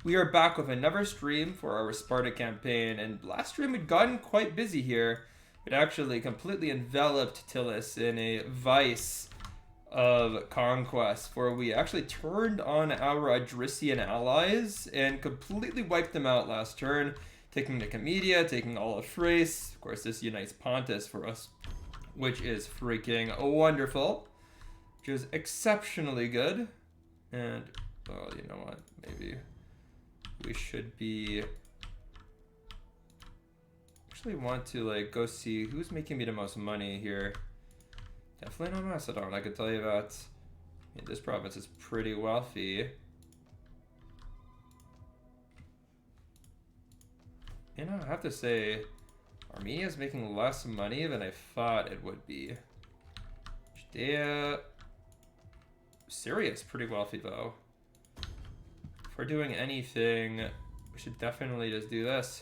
We are back with another stream for our Sparta campaign, and last stream we'd gotten quite busy here. It actually completely enveloped Tillis in a vice of conquest, where we actually turned on our Adrician allies and completely wiped them out last turn, taking Nicomedia, taking all of Thrace. Of course, this unites Pontus for us, which is freaking wonderful, which is exceptionally good. And, well, you know what, maybe we should be actually want to like go see who's making me the most money here. Definitely not Macedon, I could tell you that. I mean, this province is pretty wealthy. You know, I have to say, Armenia is making less money than I thought it would be. Judea, Syria is pretty wealthy though. If we're doing anything, we should definitely just do this.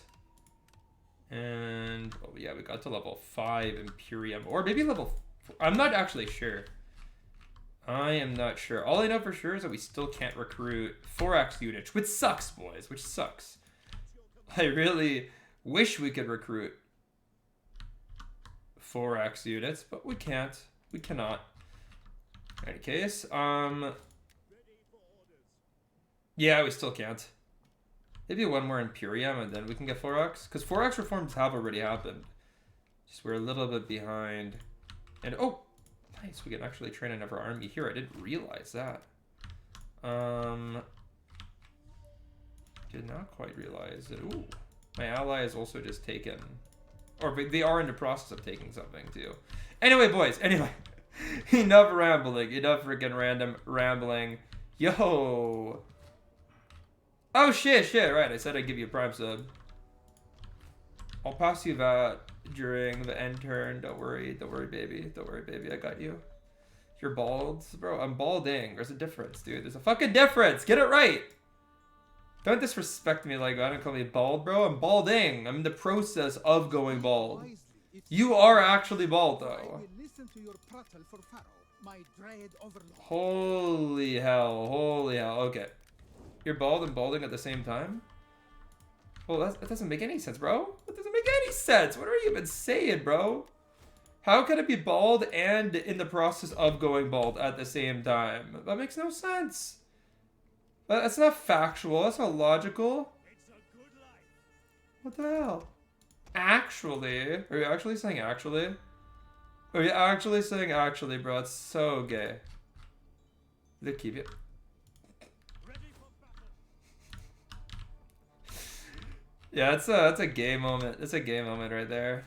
And, oh yeah, we got to level 5 Imperium. Or maybe level 4. I'm not actually sure. I am not sure. All I know for sure is that we still can't recruit 4X units, which sucks, boys, which sucks. I really wish we could recruit 4X units, but we can't. We cannot. In any case, yeah, we still can't. Maybe one more Imperium and then we can get 4X. Because 4X reforms have already happened. Just we're a little bit behind. And, oh, nice. We can actually train another army here. I didn't realize that. Did not quite realize it. Ooh, my ally is also just taken. Or they are in the process of taking something too. Anyway, boys, anyway. Enough rambling. Enough freaking random rambling. Yo. Oh, shit, right. I said I'd give you a prime sub. I'll pass you that during the end turn. Don't worry, baby. Don't worry, baby. I got you. You're bald? Bro, I'm balding. There's a difference, dude. There's a fucking difference. Get it right. Don't disrespect me like that. Don't call me bald, bro. I'm balding. I'm in the process of going bald. You are actually bald, though. Holy hell. Holy hell. Okay. You're bald and balding at the same time? Well, that doesn't make any sense, bro. That doesn't make any sense. What are you even saying, bro? How can it be bald and in the process of going bald at the same time? That makes no sense. That's not factual. That's not logical. What the hell? Actually? Are you actually saying actually? Are you actually saying actually, bro? It's so gay. They keep it. Yeah, that's a gay moment. That's a gay moment right there.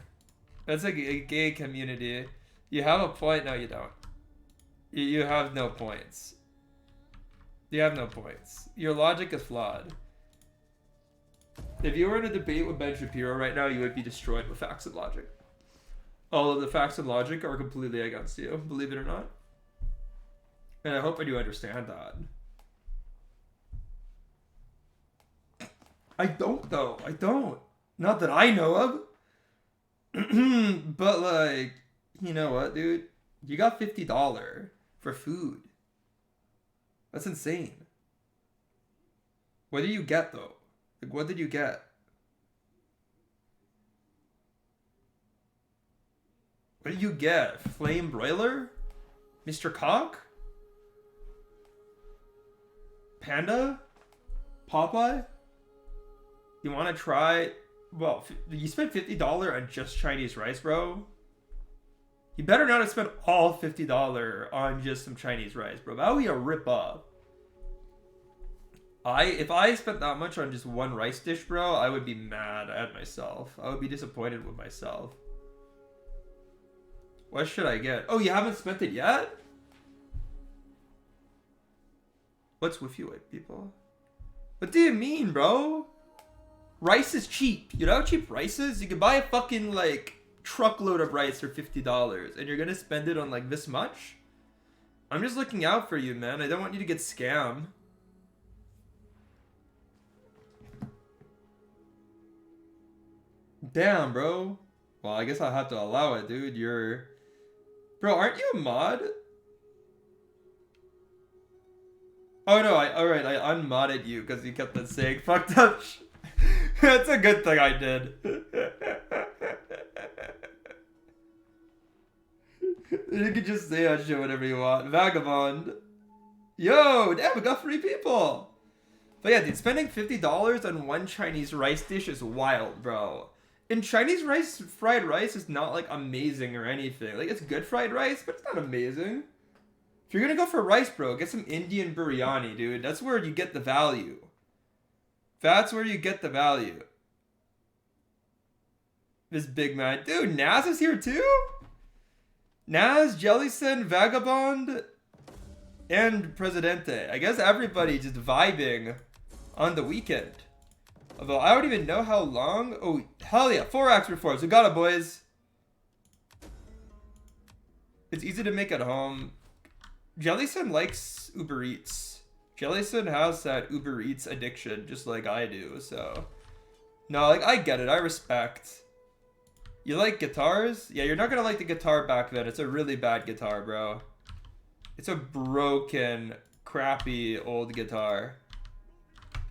That's a gay community. You have a point. No, you don't. You have no points. You have no points. Your logic is flawed. If you were in a debate with Ben Shapiro right now, you would be destroyed with facts and logic. All of the facts and logic are completely against you, believe it or not. And I hope I do understand that. I don't, though. I don't. Not that I know of. But, like, you know what, dude? You got $50 for food. That's insane. What did you get, though? Like, what did you get? What did you get? Flame broiler? Mr. Cock? Panda? Popeye? You want to try? Well, you spent $50 on just Chinese rice, bro. You better not have spent all $50 on just some Chinese rice, bro. That would be a rip-off. If I spent that much on just one rice dish, bro, I would be mad at myself. I would be disappointed with myself. What should I get? Oh, you haven't spent it yet? What's with you, white people? What do you mean, bro? Rice is cheap. You know how cheap rice is? You can buy a fucking, like, truckload of rice for $50 and you're gonna spend it on, like, this much? I'm just looking out for you, man. I don't want you to get scammed. Damn, bro. Well, I guess I'll have to allow it, dude. Bro, aren't you a mod? Oh no, alright, I unmodded you because you kept on saying fucked up That's a good thing I did. You can just say that shit whatever you want. Vagabond. Yo, damn, we got 3 people. But yeah, dude, spending $50 on one Chinese rice dish is wild, bro. And Chinese rice, fried rice is not like amazing or anything. Like, it's good fried rice, but it's not amazing. If you're gonna go for rice, bro, get some Indian biryani, dude. That's where you get the value. That's where you get the value. This big man. Dude, Naz is here too? Naz, Jellison, Vagabond, and Presidente. I guess everybody just vibing on the weekend. Although I don't even know how long. Oh, hell yeah. 4x reforms. We got it, boys. It's easy to make at home. Jellison likes Uber Eats. Jellison has that Uber Eats addiction just like I do, so. No, like, I get it. I respect. You like guitars? Yeah, you're not gonna like the guitar back then. It's a really bad guitar, bro. It's a broken, crappy old guitar.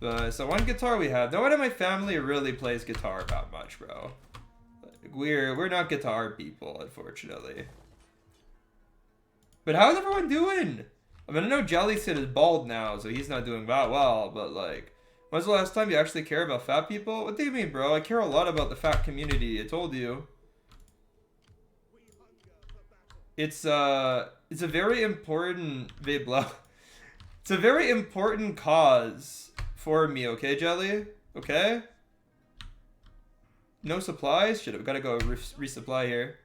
So one guitar we have. No one in my family really plays guitar that much, bro. Like, we're not guitar people, unfortunately. But how's everyone doing? I mean, I know Jellison is bald now, so he's not doing that well, but like, when's the last time you actually care about fat people? What do you mean, bro? I care a lot about the fat community, I told you. It's a very important, it's a very important cause for me, okay, Jelly? Okay? No supplies? Shit, we gotta go resupply here.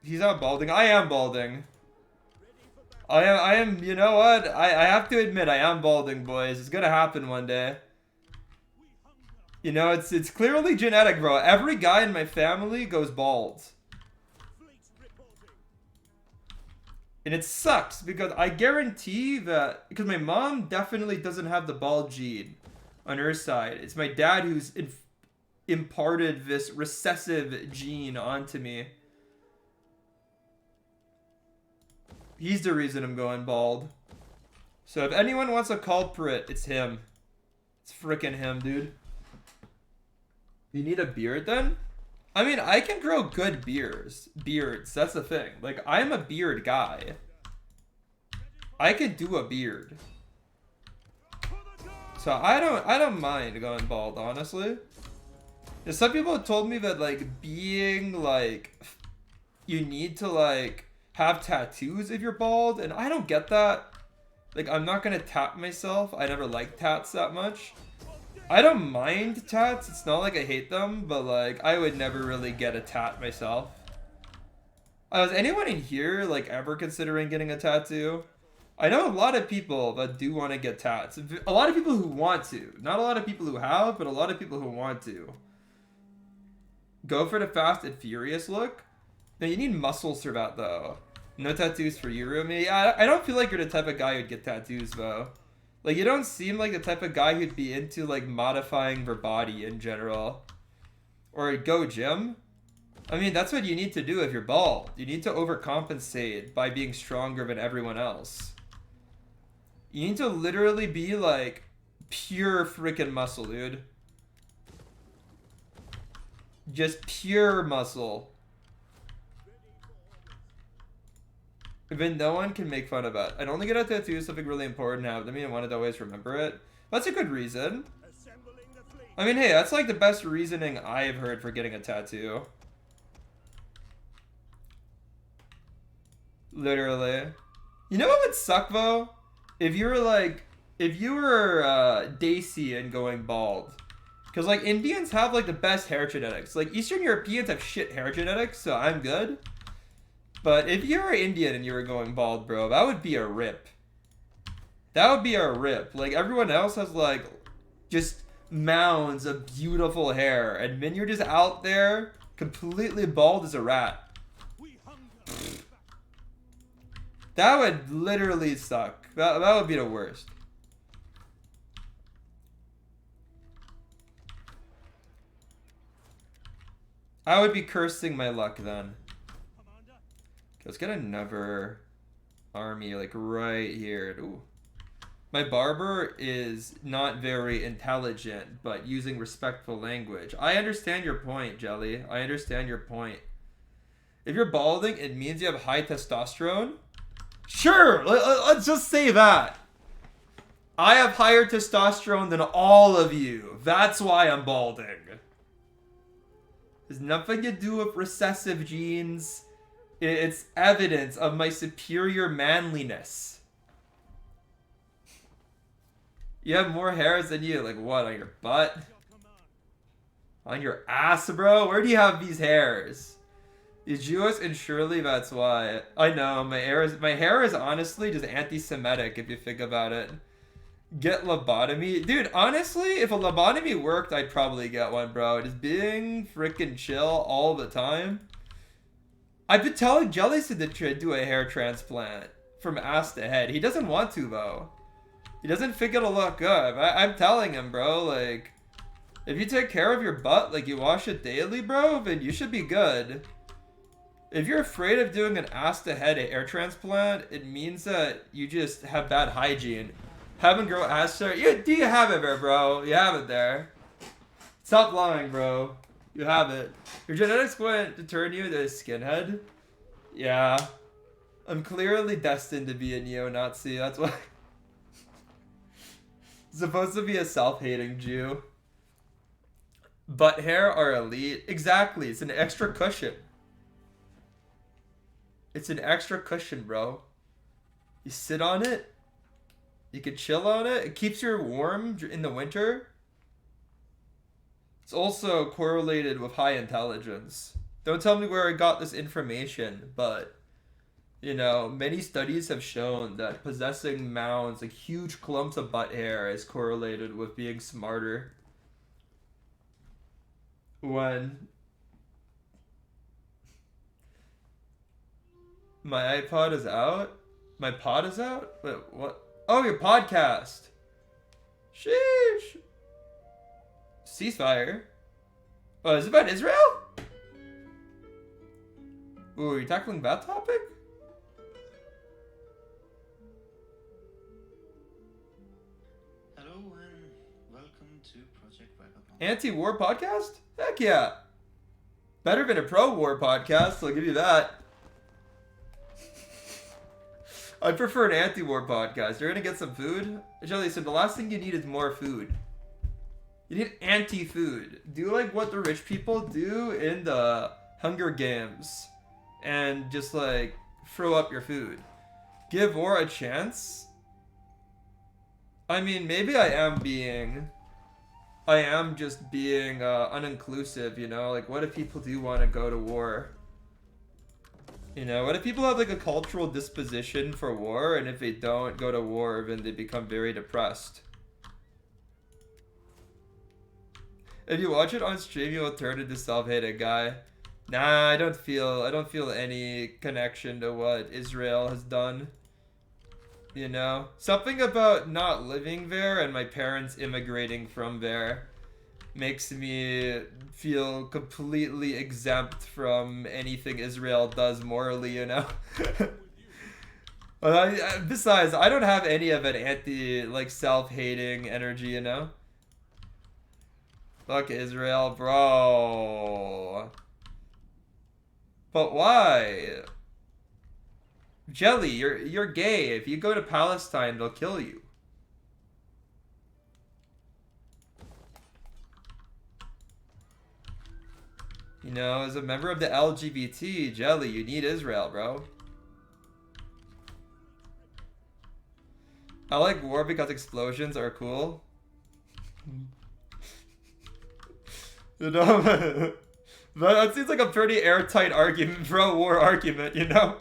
He's not balding. I am balding. I am, you know what? I have to admit, I am balding, boys. It's gonna happen one day. You know, it's clearly genetic, bro. Every guy in my family goes bald. And it sucks because I guarantee that, because my mom definitely doesn't have the bald gene on her side. It's my dad who's imparted this recessive gene onto me. He's the reason I'm going bald. So if anyone wants a culprit, it's him. It's frickin' him, dude. You need a beard then? I mean, I can grow good beards. That's the thing. Like, I'm a beard guy. I could do a beard. So I don't mind going bald, honestly. And some people have told me that, like, being, like, you need to, like, have tattoos if you're bald, and I don't get that. Like, I'm not gonna tat myself. I never liked tats that much. I don't mind tats. It's not like I hate them, but like, I would never really get a tat myself. Is anyone in here like ever considering getting a tattoo? I know a lot of people that do want to get tats. A lot of people who want to. Not a lot of people who have, but a lot of people who want to. Go for the Fast and Furious look. No, you need muscles for that though. No tattoos for you, Rumi. Yeah, I don't feel like you're the type of guy who'd get tattoos though. Like, you don't seem like the type of guy who'd be into, like, modifying their body in general. Or go gym. I mean, that's what you need to do if you're bald. You need to overcompensate by being stronger than everyone else. You need to literally be, like, pure freaking muscle, dude. Just pure muscle. Then no one can make fun of it. I'd only get a tattoo something really important to have to me and wanted to always remember it. That's a good reason. I mean, hey, that's like the best reasoning I've heard for getting a tattoo. Literally. You know what would suck though? If you were like, if you were Daisy and going bald. Because like Indians have like the best hair genetics. Like Eastern Europeans have shit hair genetics, so I'm good. But if you were Indian and you were going bald, bro, that would be a rip. That would be a rip. Like, everyone else has, like, just mounds of beautiful hair. And then you're just out there completely bald as a rat. That would literally suck. That would be the worst. I would be cursing my luck then. Okay, let's get another army like right here. Ooh. My barber is not very intelligent, but using respectful language. I understand your point, Jelly. I understand your point. If you're balding, it means you have high testosterone? Sure, let's just say that. I have higher testosterone than all of you. That's why I'm balding. There's nothing to do with recessive genes. It's evidence of my superior manliness. You have more hairs than you. Like what, on your butt? On your ass, bro? Where do you have these hairs? You're Jewish, and surely that's why. I know, my hair is honestly just anti-Semitic if you think about it. Get lobotomy? Dude, honestly, if a lobotomy worked, I'd probably get one, bro. Just being freaking chill all the time. I've been telling Jelly to do a hair transplant from ass to head. He doesn't want to, though. He doesn't think it'll look good. I'm telling him, bro, like, if you take care of your butt, like you wash it daily, bro, then you should be good. If you're afraid of doing an ass to head hair transplant, it means that you just have bad hygiene. Having grow ass hair, do you have it there, bro? You have it there. Stop lying, bro. You have it. Your genetics went to turn you into a skinhead? Yeah. I'm clearly destined to be a neo-Nazi, that's why. Supposed to be a self-hating Jew. Butt hair are elite. Exactly. It's an extra cushion. It's an extra cushion, bro. You sit on it. You can chill on it. It keeps you warm in the winter. It's also correlated with high intelligence. Don't tell me where I got this information, but you know, many studies have shown that possessing mounds, like huge clumps of butt hair, is correlated with being smarter. When my iPod is out? My pod is out? Wait, what? Oh, your podcast! Sheesh! Ceasefire? Oh, is it about Israel? Ooh, are you tackling that topic? Anti-war podcast? Heck yeah. Better than a pro-war podcast, I'll give you that. I prefer an anti-war podcast. You're gonna get some food? Jelly said the last thing you need is more food. You need anti-food. Do like what the rich people do in the Hunger Games. And just like throw up your food. Give war a chance? I mean, maybe I am just being uninclusive, you know? Like, what if people do want to go to war? You know, what if people have, like, a cultural disposition for war, and if they don't go to war, then they become very depressed? If you watch it on stream, you'll turn into self-hating guy. Nah, I don't feel any connection to what Israel has done. You know? Something about not living there and my parents immigrating from there makes me feel completely exempt from anything Israel does morally, you know? Besides, I don't have any of an self-hating energy, you know? Fuck Israel, bro. But why? Jelly, you're gay. If you go to Palestine, they'll kill you. You know, as a member of the LGBT, Jelly, you need Israel, bro. I like war because explosions are cool. You know, that seems like a pretty airtight argument, pro-war argument, you know?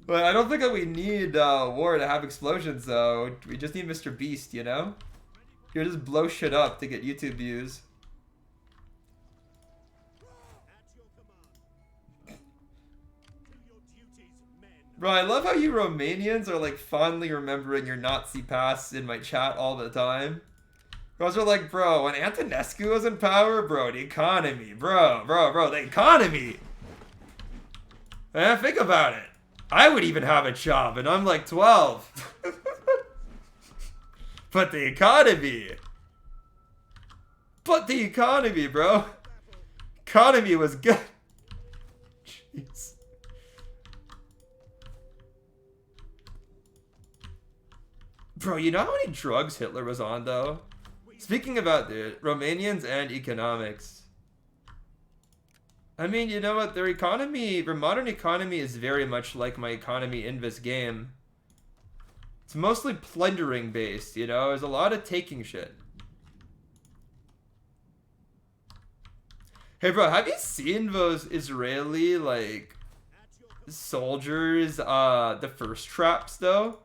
But I don't think that we need war to have explosions, though. We just need Mr. Beast, you know? He'll just blow shit up to get YouTube views. Bro, I love how you Romanians are like fondly remembering your Nazi past in my chat all the time. Girls are like, bro, when Antonescu was in power, bro, the economy, bro, the economy. Man, think about it. I would even have a job, and I'm like 12. But the economy. But the economy, bro. Economy was good. Jeez. Bro, you know how many drugs Hitler was on, though? Speaking about the Romanians and economics. I mean, you know what? Their economy, their modern economy is very much like my economy in this game. It's mostly plundering based, you know? There's a lot of taking shit. Hey, bro, have you seen those Israeli, like, soldiers, the first traps, though?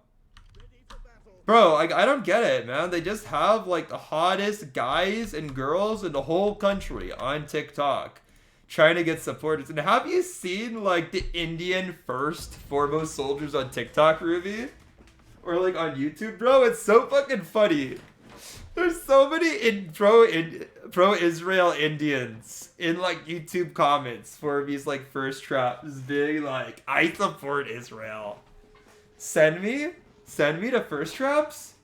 Bro, like, I don't get it, man. They just have, like, the hottest guys and girls in the whole country on TikTok trying to get supporters. And have you seen, like, the Indian first foremost soldiers on TikTok, Ruby? Or, like, on YouTube, bro? It's so fucking funny. There's so many pro-Israel Indians in, like, YouTube comments for these, like, first traps being like, I support Israel. Send me the first traps?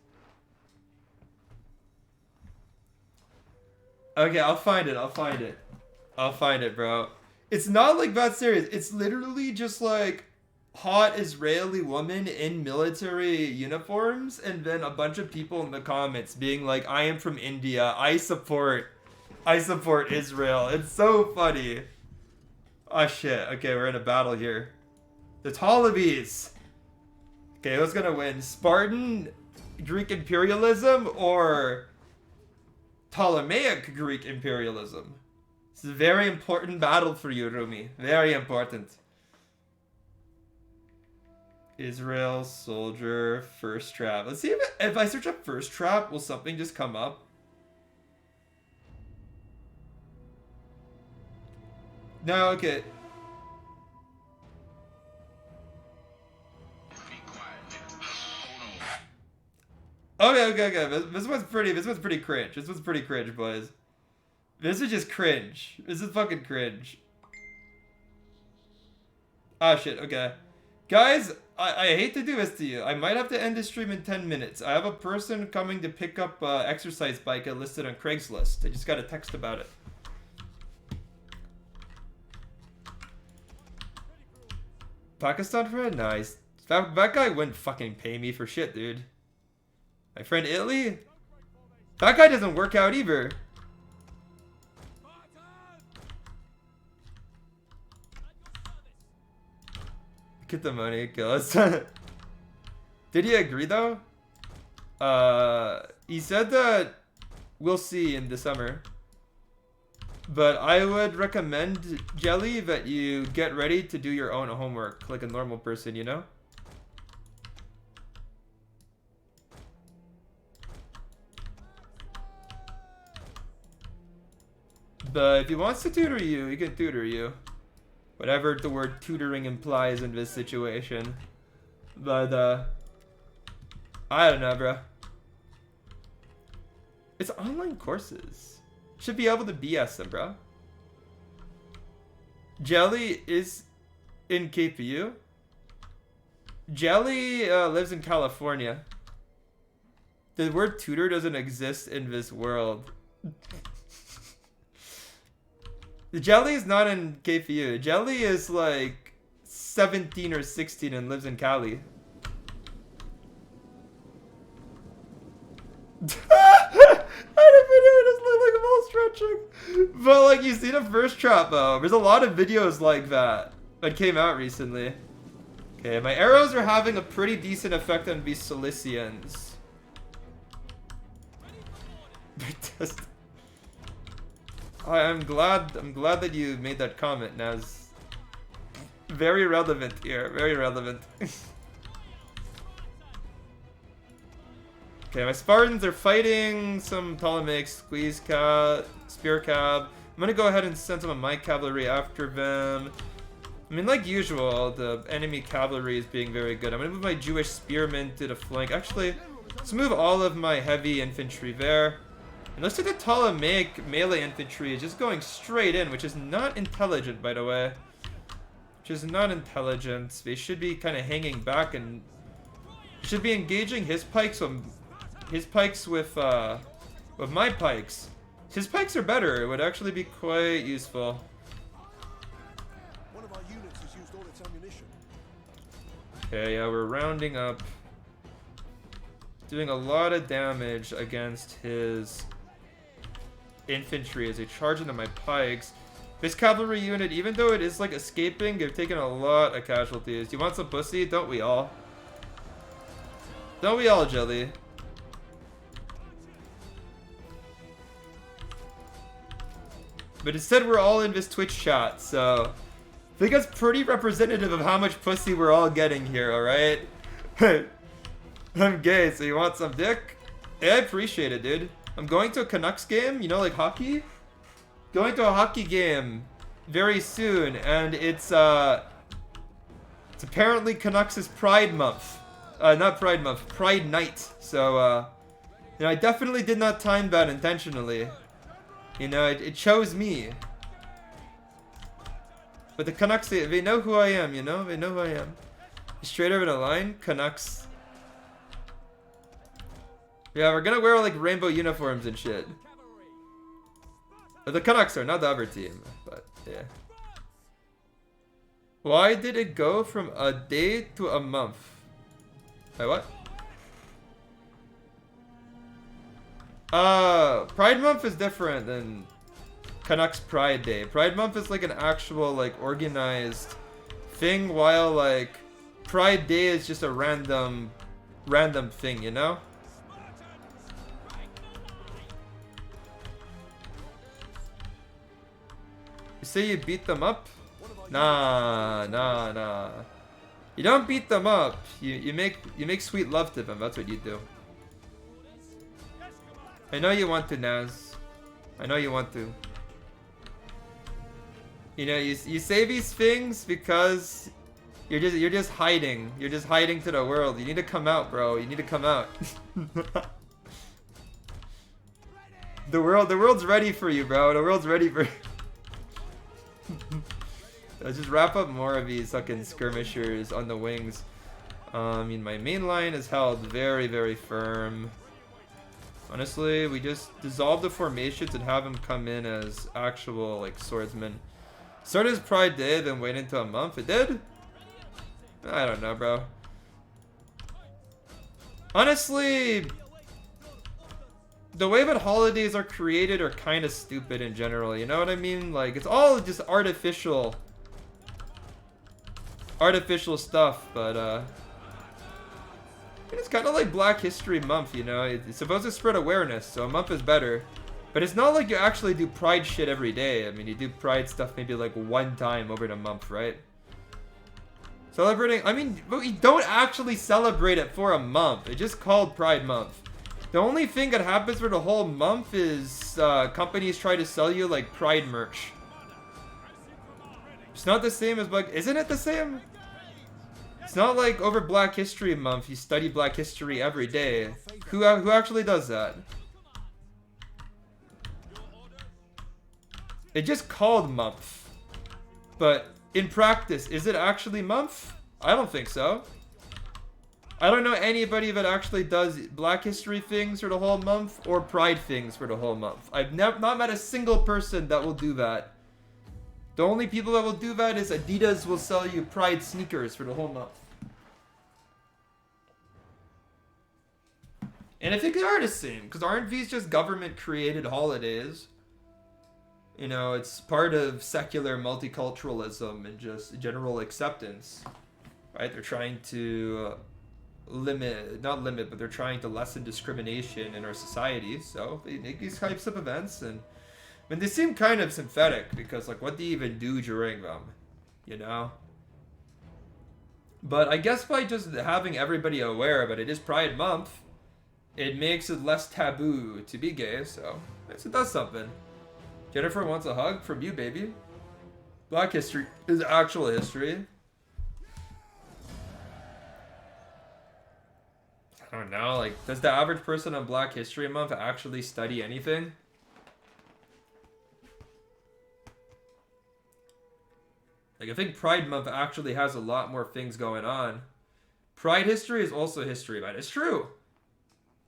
Okay, I'll find it, bro. It's not, like, that serious. It's literally just, like, hot Israeli woman in military uniforms, and then a bunch of people in the comments being like, I am from India, I support Israel. It's so funny. Oh shit, okay, we're in a battle here. The Ptolemies. Okay, who's gonna win? Spartan Greek imperialism or Ptolemaic Greek imperialism? It's a very important battle for you, Rumi. Very important. Israel soldier first trap. Let's see if I search up first trap, will something just come up? No, okay. Okay. This one's pretty cringe. This one's pretty cringe, boys. This is just cringe. This is fucking cringe. Ah, shit, okay. Guys, I hate to do this to you. I might have to end the stream in 10 minutes. I have a person coming to pick up exercise bike I listed on Craigslist. I just got a text about it. Pakistan friend? Nice. That guy wouldn't fucking pay me for shit, dude. My friend Italy? That guy doesn't work out either. Get the money, kill us. Did he agree though? He said that we'll see in the summer. But I would recommend, Jelly, that you get ready to do your own homework like a normal person, you know? But if he wants to tutor you, he can tutor you. Whatever the word tutoring implies in this situation. But, I don't know, bro. It's online courses. Should be able to BS them, bro. Jelly is in KPU. Jelly lives in California. The word tutor doesn't exist in this world. The Jelly is not in KPU. Jelly is like 17 or 16 and lives in Cali. Stretching. But like, you see the first trap though. There's a lot of videos like that came out recently. Okay, my arrows are having a pretty decent effect on these Cilicians. I'm glad that you made that comment, Naz. Very relevant here, very relevant. Okay, my Spartans are fighting some Ptolemaic spear cab. I'm gonna go ahead and send some of my cavalry after them. I mean, like usual, the enemy cavalry is being very good. I'm gonna move my Jewish spearmen to the flank. Actually, let's move all of my heavy infantry there. And looks like the Ptolemaic melee infantry is just going straight in, which is not intelligent, by the way. Which is not intelligent. They should be kind of hanging back and should be engaging his pikes with my pikes. His pikes are better. It would actually be quite useful. One of our units has used all its ammunition. Okay, yeah, we're rounding up. Doing a lot of damage against his infantry as they charge into my pikes. This cavalry unit, even though it is like escaping, they've taken a lot of casualties. Do you want some pussy? Don't we all? Don't we all, Jelly? But instead we're all in this Twitch chat, so I think that's pretty representative of how much pussy we're all getting here, alright? I'm gay, so you want some dick? Yeah, I appreciate it, dude. I'm going to a Canucks game, you know, like hockey? Going to a hockey game very soon, and it's apparently Canucks' Pride Month. Not Pride Month, Pride Night. So, you know, I definitely did not time that intentionally. You know, it chose me. But the Canucks, they know who I am, you know? They know who I am. Straight over the line, Canucks. Yeah, we're gonna wear like rainbow uniforms and shit. But the Canucks are, not the other team. But, yeah. Why did it go from a day to a month? Wait, what? Pride Month is different than Canucks Pride Day. Pride Month is like an actual, like, organized thing, while, like, Pride Day is just a random thing, you know? You say you beat them up? Nah. You don't beat them up. You make sweet love to them. That's what you do. I know you want to, Naz. I know you want to. You know, you say these things because you're just hiding. You're just hiding to the world. You need to come out, bro. You need to come out. The world's ready for you, bro. The world's ready for you. Let's just wrap up more of these fucking skirmishers on the wings. I mean, my main line is held very, very firm. Honestly, we just dissolve the formations and have him come in as actual, like, swordsmen. Started as Pride Day, then wait until a month. It did? I don't know, bro. Honestly, the way that holidays are created are kind of stupid in general, you know what I mean? Like, it's all just artificial stuff, but it's kind of like Black History Month, you know? It's supposed to spread awareness, so a month is better. But it's not like you actually do Pride shit every day. I mean, you do Pride stuff maybe like one time over the month, right? Celebrating, I mean, but we don't actually celebrate it for a month. It's just called Pride Month. The only thing that happens for the whole month is companies try to sell you like Pride merch. It's not the same as like, isn't it the same? It's not like over Black History Month you study Black History every day. Who actually does that? It's just called month. But in practice, is it actually month? I don't think so. I don't know anybody that actually does Black History things for the whole month or Pride things for the whole month. I've not met a single person that will do that. The only people that will do that is Adidas will sell you Pride sneakers for the whole month. And I think they are the same, because aren't these just government-created holidays? You know, it's part of secular multiculturalism and just general acceptance, right? They're trying to not limit, but they're trying to lessen discrimination in our society. So they make these types of events, and I mean, they seem kind of synthetic because, like, what do you even do during them, you know? But I guess by just having everybody aware that it is Pride Month, it makes it less taboo to be gay. So it does something. Jennifer wants a hug from you, baby. Black history is actual history. I don't know, like, does the average person on Black History Month actually study anything? Like, I think Pride Month actually has a lot more things going on. Pride history is also history, but it's true.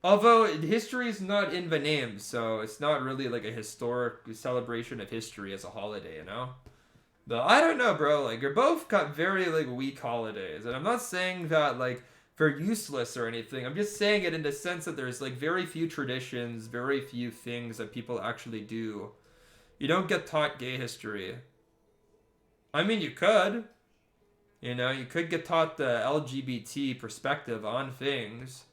Although history is not in the name, so it's not really like a historic celebration of history as a holiday, you know? But I don't know, bro. Like, you're both got very, like, weak holidays. And I'm not saying that, like, they're useless or anything. I'm just saying it in the sense that there's, like, very few traditions, very few things that people actually do. You don't get taught gay history. I mean, you could. You know, you could get taught the LGBT perspective on things.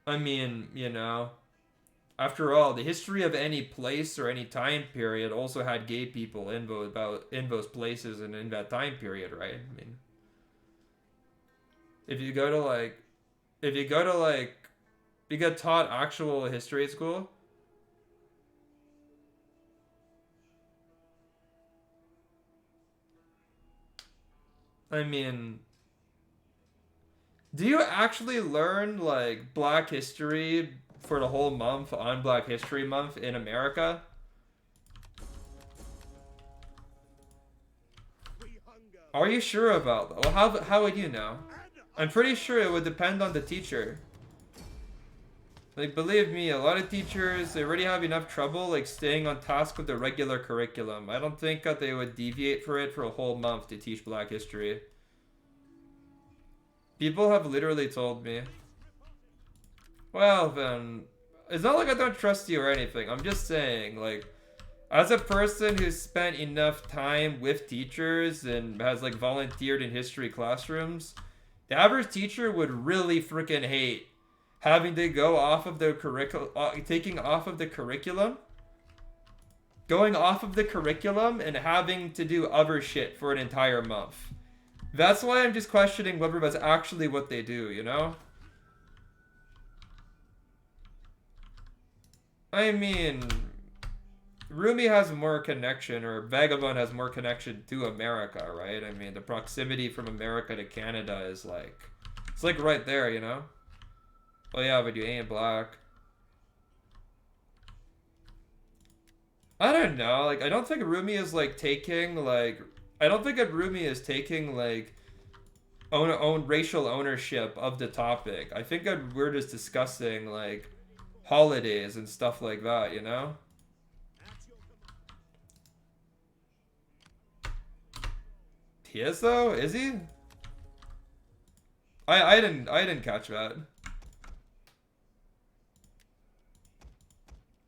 I mean, you know, after all, the history of any place or any time period also had gay people in those places and in that time period, right? I mean, if you get taught actual history at school. I mean, do you actually learn, like, Black history for the whole month on Black History Month in America? Are you sure about that? Well, how would you know? I'm pretty sure it would depend on the teacher. Like, believe me, a lot of teachers, they already have enough trouble, like, staying on task with the regular curriculum. I don't think that they would deviate for it for a whole month to teach Black history. People have literally told me. Well, then, it's not like I don't trust you or anything. I'm just saying, like, as a person who's spent enough time with teachers and has, like, volunteered in history classrooms, the average teacher would really freaking hate having to go off of the curriculum, going off of the curriculum and having to do other shit for an entire month. That's why I'm just questioning whether that's actually what they do, you know? I mean, Rumi has more connection, or Vagabond has more connection to America, right? I mean, the proximity from America to Canada is like, it's like right there, you know? Oh yeah, but you ain't black. I don't know, like, I don't think Rumi is, like, taking, like, I don't think that Rumi is taking, like, own racial ownership of the topic. I think that we're just discussing, like, holidays and stuff like that, you know? He is, though? Is he? I didn't catch that.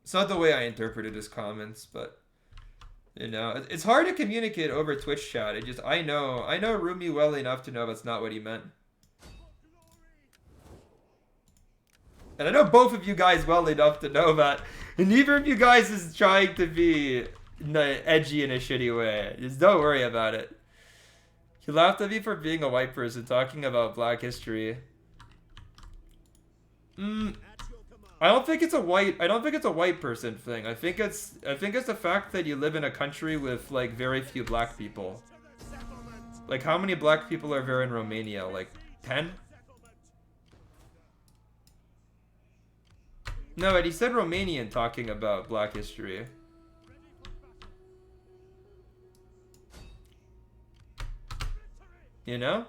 It's not the way I interpreted his comments, but you know, it's hard to communicate over Twitch chat. I know Rumi well enough to know that's not what he meant. And I know both of you guys well enough to know that neither of you guys is trying to be edgy in a shitty way. Just don't worry about it. He laughed at me for being a white person talking about Black history. I don't think it's a white person thing. I think it's the fact that you live in a country with, like, very few black people. Like, how many black people are there in Romania? Like 10? No, but he said Romanian talking about Black history. You know?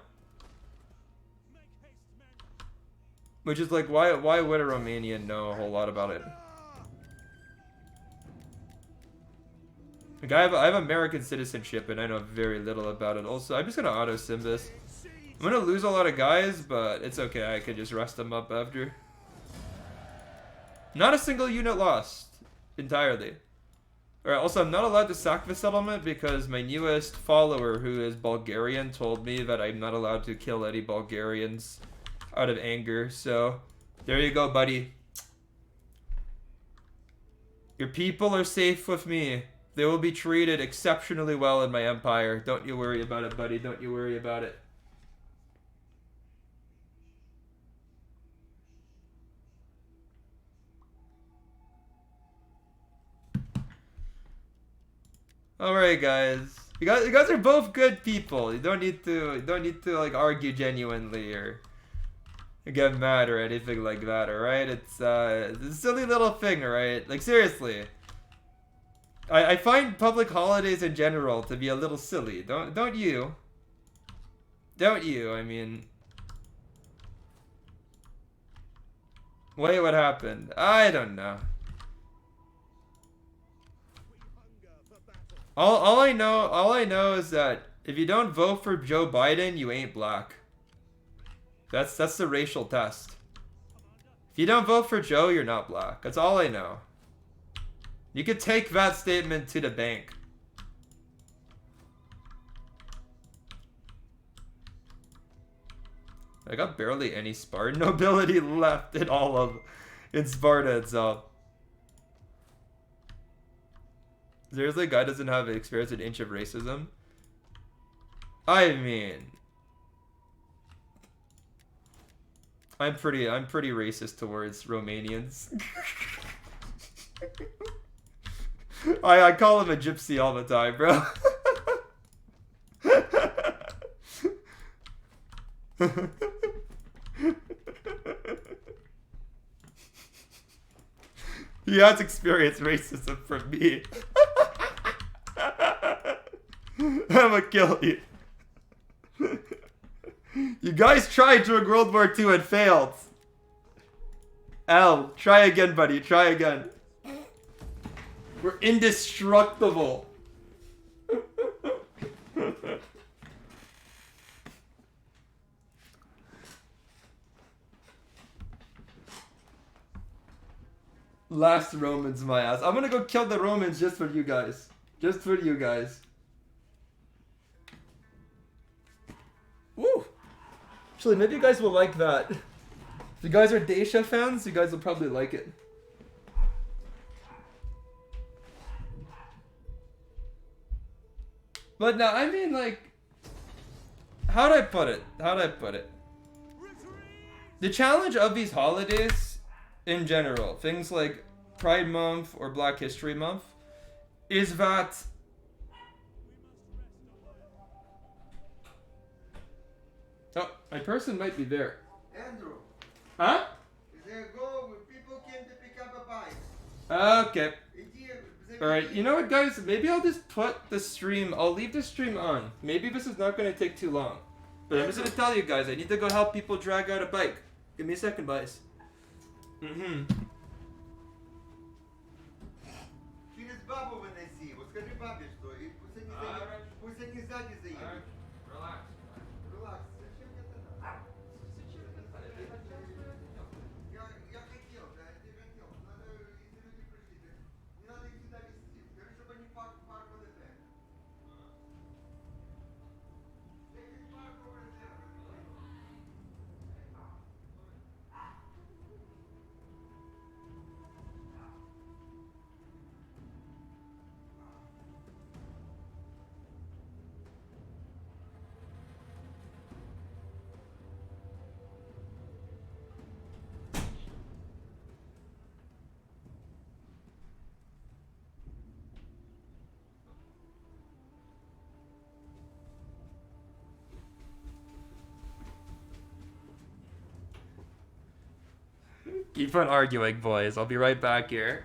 Which is like, why would a Romanian know a whole lot about it? Like, I have American citizenship and I know very little about it. Also, I'm just gonna auto-sim this. I'm gonna lose a lot of guys, but it's okay. I could just rest them up after. Not a single unit lost. Entirely. Alright, also, I'm not allowed to sack the settlement because my newest follower, who is Bulgarian, told me that I'm not allowed to kill any Bulgarians out of anger, so there you go, buddy. Your people are safe with me. They will be treated exceptionally well in my empire. Don't you worry about it, buddy. Don't you worry about it. Alright, guys. You guys are both good people. You don't need to like argue genuinely or get mad or anything like that, alright? It's a silly little thing, alright? Like, seriously. I find public holidays in general to be a little silly. Don't you? Don't you? I mean... Wait, what happened? I don't know. All I know is that if you don't vote for Joe Biden, you ain't black. That's the racial test. If you don't vote for Joe, you're not black. That's all I know. You could take that statement to the bank. I got barely any Spartan nobility left in Sparta itself. Seriously, guy doesn't have experienced an inch of racism. I mean, I'm pretty racist towards Romanians. I call him a gypsy all the time, bro. He has experienced racism from me. I'ma kill you. You guys tried during World War II and failed. Al, try again, buddy. Try again. We're indestructible. Last Romans, my ass. I'm gonna go kill the Romans just for you guys. Just for you guys. Woo! Actually, maybe you guys will like that. If you guys are Daisha fans, you guys will probably like it. But no, I mean, like, how'd I put it? The challenge of these holidays in general, things like Pride Month or Black History Month, is that oh, my person might be there. Andrew, Huh? there go. People came to pick up a bike. Okay. Alright, you know what, guys? Maybe I'll just put the stream, I'll leave the stream on. Maybe this is not going to take too long. But I'm just going to tell you guys, I need to go help people drag out a bike. Give me a second, boys. Через бабу выноси. Вот скажи бабе, что и пусть они сзади заедут. Relax. Релакс. Зачем это надо? Я хотел, да, я хотел. Надо, если люди пришли, не надо их сюда везти. Скажи, чтобы они парковали there. Take it park over there. Keep on arguing, boys. I'll be right back here.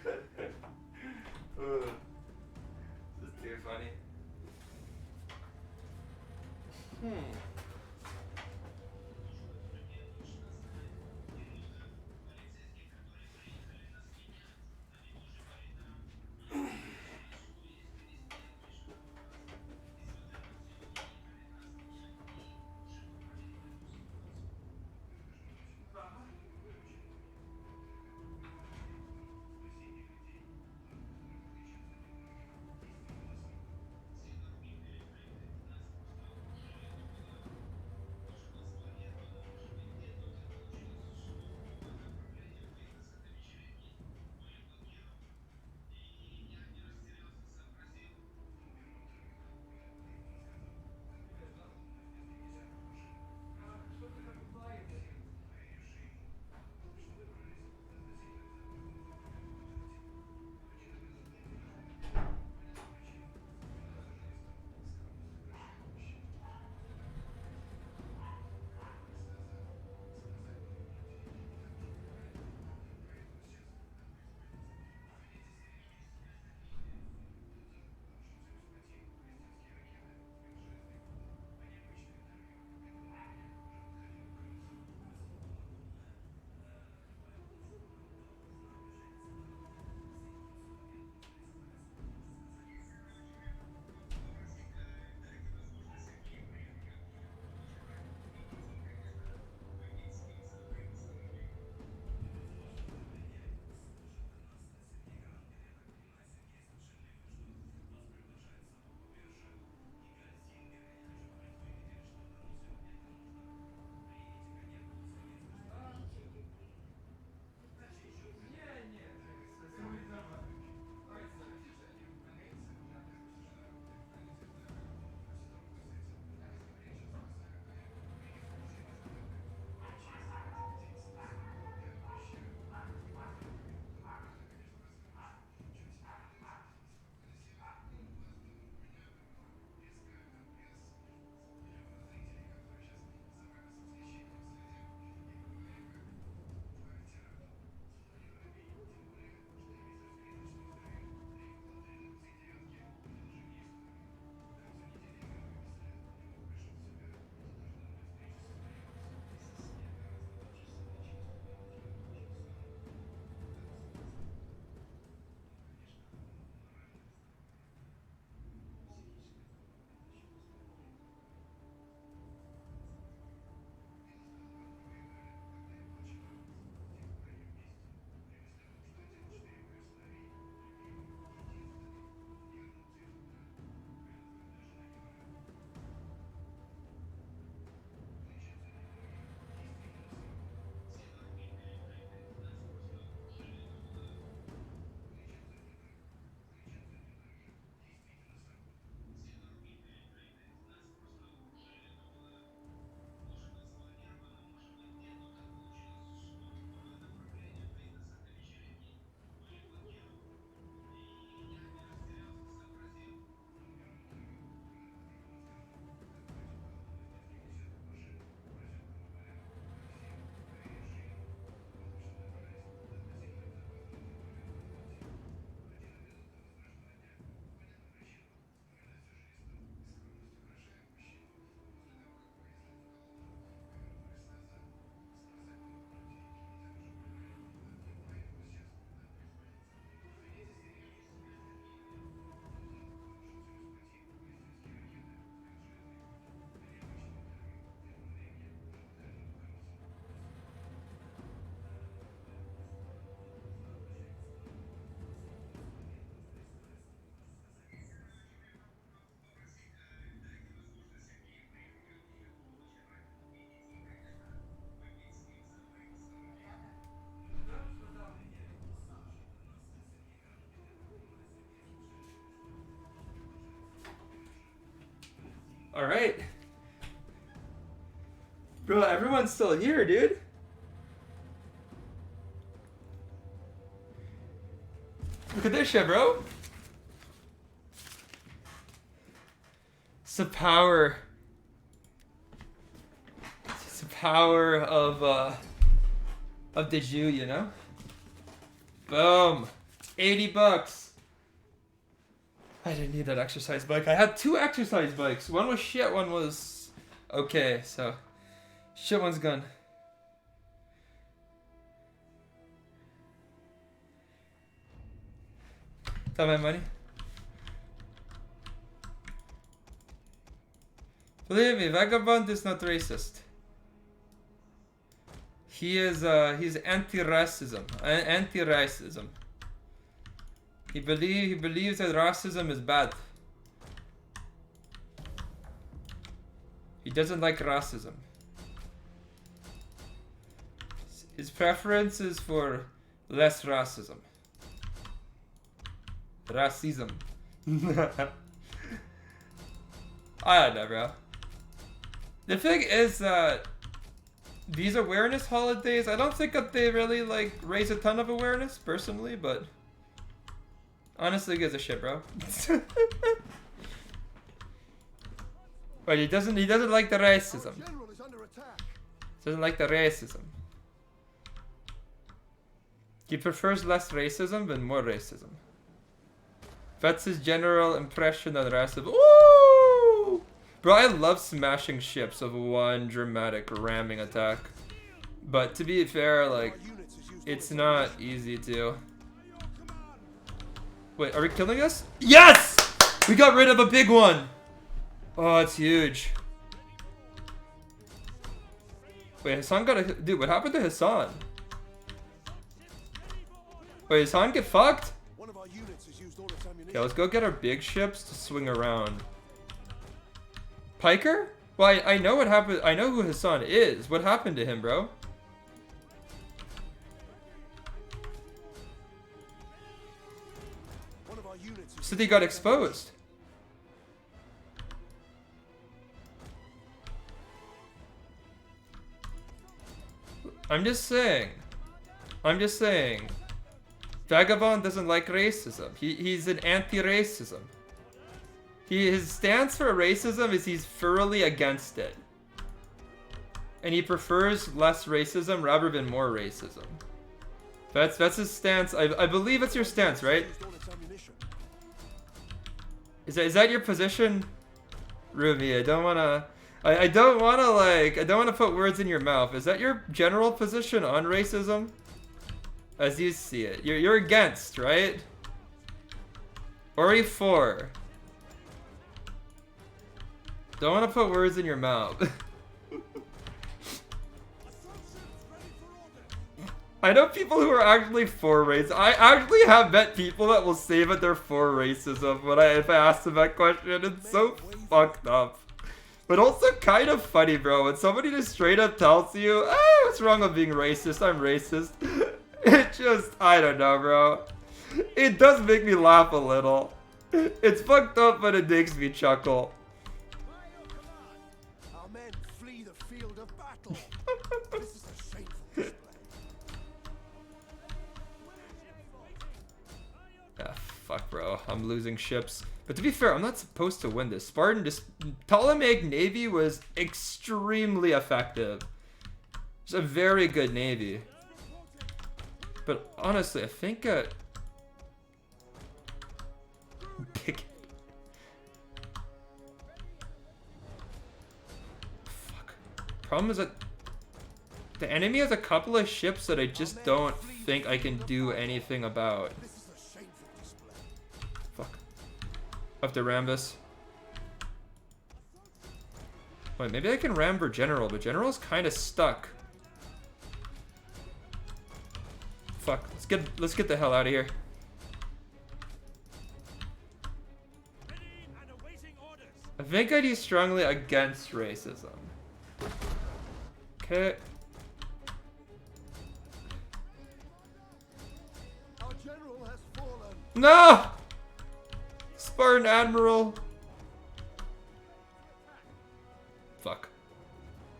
This is too funny. Alright. Bro, everyone's still here, dude. Look at this shit, bro. It's the power. It's the power of the Jew, you know? Boom. 80 bucks. I didn't need that exercise bike. I had 2 exercise bikes. One was shit, one was okay, so shit one's gone. Is that my money? Believe me, Vagabond is not racist. He's anti-racism. Anti-racism. He believes that racism is bad. He doesn't like racism. His preference is for less racism. Racism. I don't know, bro. The thing is that these awareness holidays, I don't think that they really like raise a ton of awareness personally, but honestly, who gives a shit, bro. But he doesn't like the racism. Doesn't like the racism. He prefers less racism than more racism. That's his general impression on racism. Woo! Bro, I love smashing ships of one dramatic ramming attack. But to be fair, like, it's not easy to. Wait, are we killing us? Yes! We got rid of a big one! Oh, it's huge. Wait, Hassan got a... Dude, what happened to Hassan? Wait, Hassan get fucked? Okay, let's go get our big ships to swing around. Piker? Well, I know what happened. I know who Hassan is. What happened to him, bro? City got exposed. I'm just saying. Vagabond doesn't like racism. He's an anti-racism. His stance for racism is he's thoroughly against it. And he prefers less racism rather than more racism. That's his stance. I believe it's your stance, right? Is that your position? Ruby, I don't wanna put words in your mouth. Is that your general position on racism? As you see it. You're against, right? Or are you for? Don't want to put words in your mouth. I know people who are actually for racism. I actually have met people that will say that they're for racism if I ask them that question. It's so fucked up. But also kind of funny, bro. When somebody just straight up tells you, what's wrong with being racist? I'm racist. It just, I don't know, bro. It does make me laugh a little. It's fucked up, but it makes me chuckle. Our men flee the field of battle. This is a shameful display. Ah, fuck, bro. I'm losing ships. But to be fair, I'm not supposed to win this. Ptolemaic Navy was extremely effective. It's a very good navy. But honestly, I think Fuck. Problem is that the enemy has a couple of ships that I just don't think I can do anything about. Fuck. I have to ram this. Wait, maybe I can ram for General, but General's kind of stuck. Fuck. Let's get the hell out of here. I think I'd be strongly against racism. Okay. Our general has fallen. No! Spartan Admiral. fuck.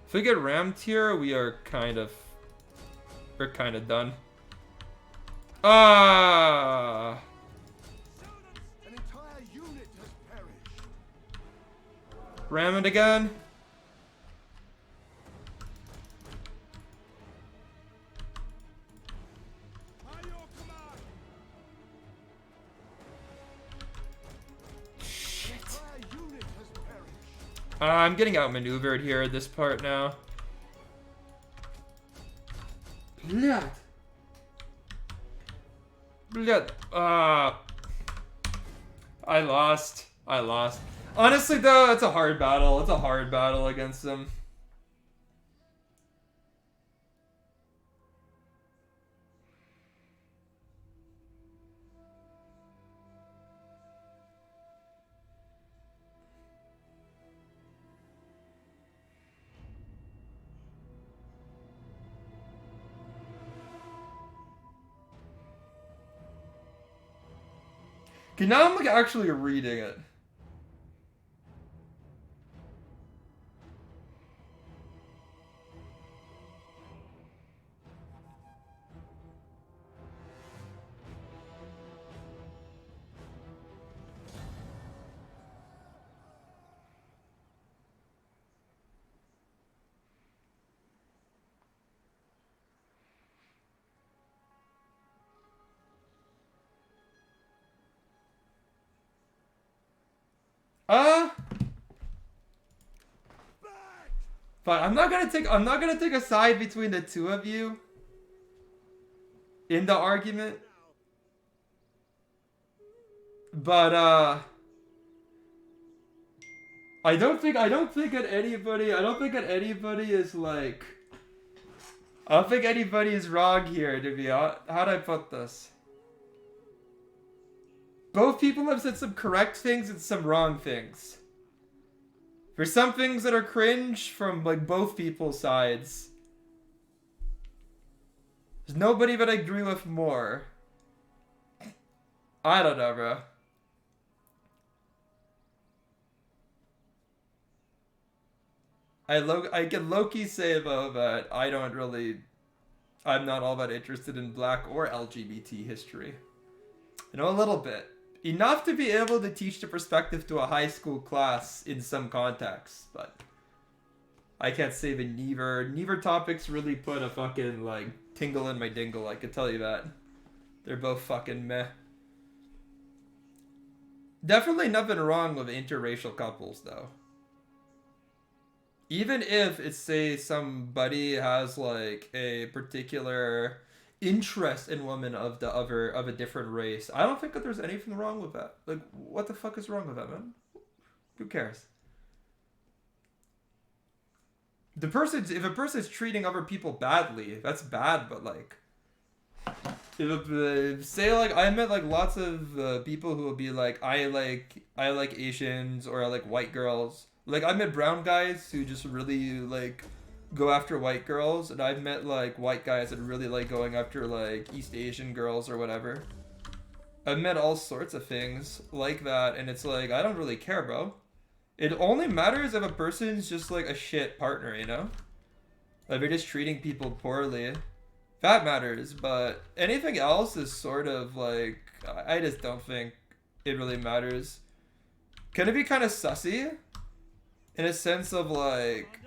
If we get rammed here, we're kind of done. Ah! An entire unit has perished. Ram it again. By your command. Shit. An entire unit has perished. I'm getting outmaneuvered here at this part now. Blood. Blood. I lost. Honestly, though, it's a hard battle. It's a hard battle against them. Okay, now I'm like actually reading it. But I'm not gonna take a side between the two of you in the argument. But I don't think that anybody is like, I don't think anybody is wrong here, to be honest. How'd I put this? Both people have said some correct things and some wrong things. For some things that are cringe from like both people's sides. There's nobody that I agree with more. I don't know, bro. I can low-key say though that I'm not all that interested in black or LGBT history. I know a little bit. Enough to be able to teach the perspective to a high school class in some contexts, but I can't say that neither topics really put a fucking like tingle in my dingle, I can tell you that. They're both fucking meh. Definitely nothing wrong with interracial couples though. Even if it's, say, somebody has like a particular interest in women of a different race, I don't think that there's anything wrong with that. Like, what the fuck is wrong with that, man? Who cares? If a person's treating other people badly, that's bad. But like, say like I met like lots of people who will be like, I like Asians, or I like white girls. Like, I met brown guys who just really like go after white girls, and I've met like white guys that really like going after like East Asian girls or whatever. I've met all sorts of things like that, and it's like, I don't really care, bro. It only matters if a person's just like a shit partner, you know? Like, they're just treating people poorly. That matters, but anything else is sort of like, I just don't think it really matters. Can it be kind of sussy? In a sense of like,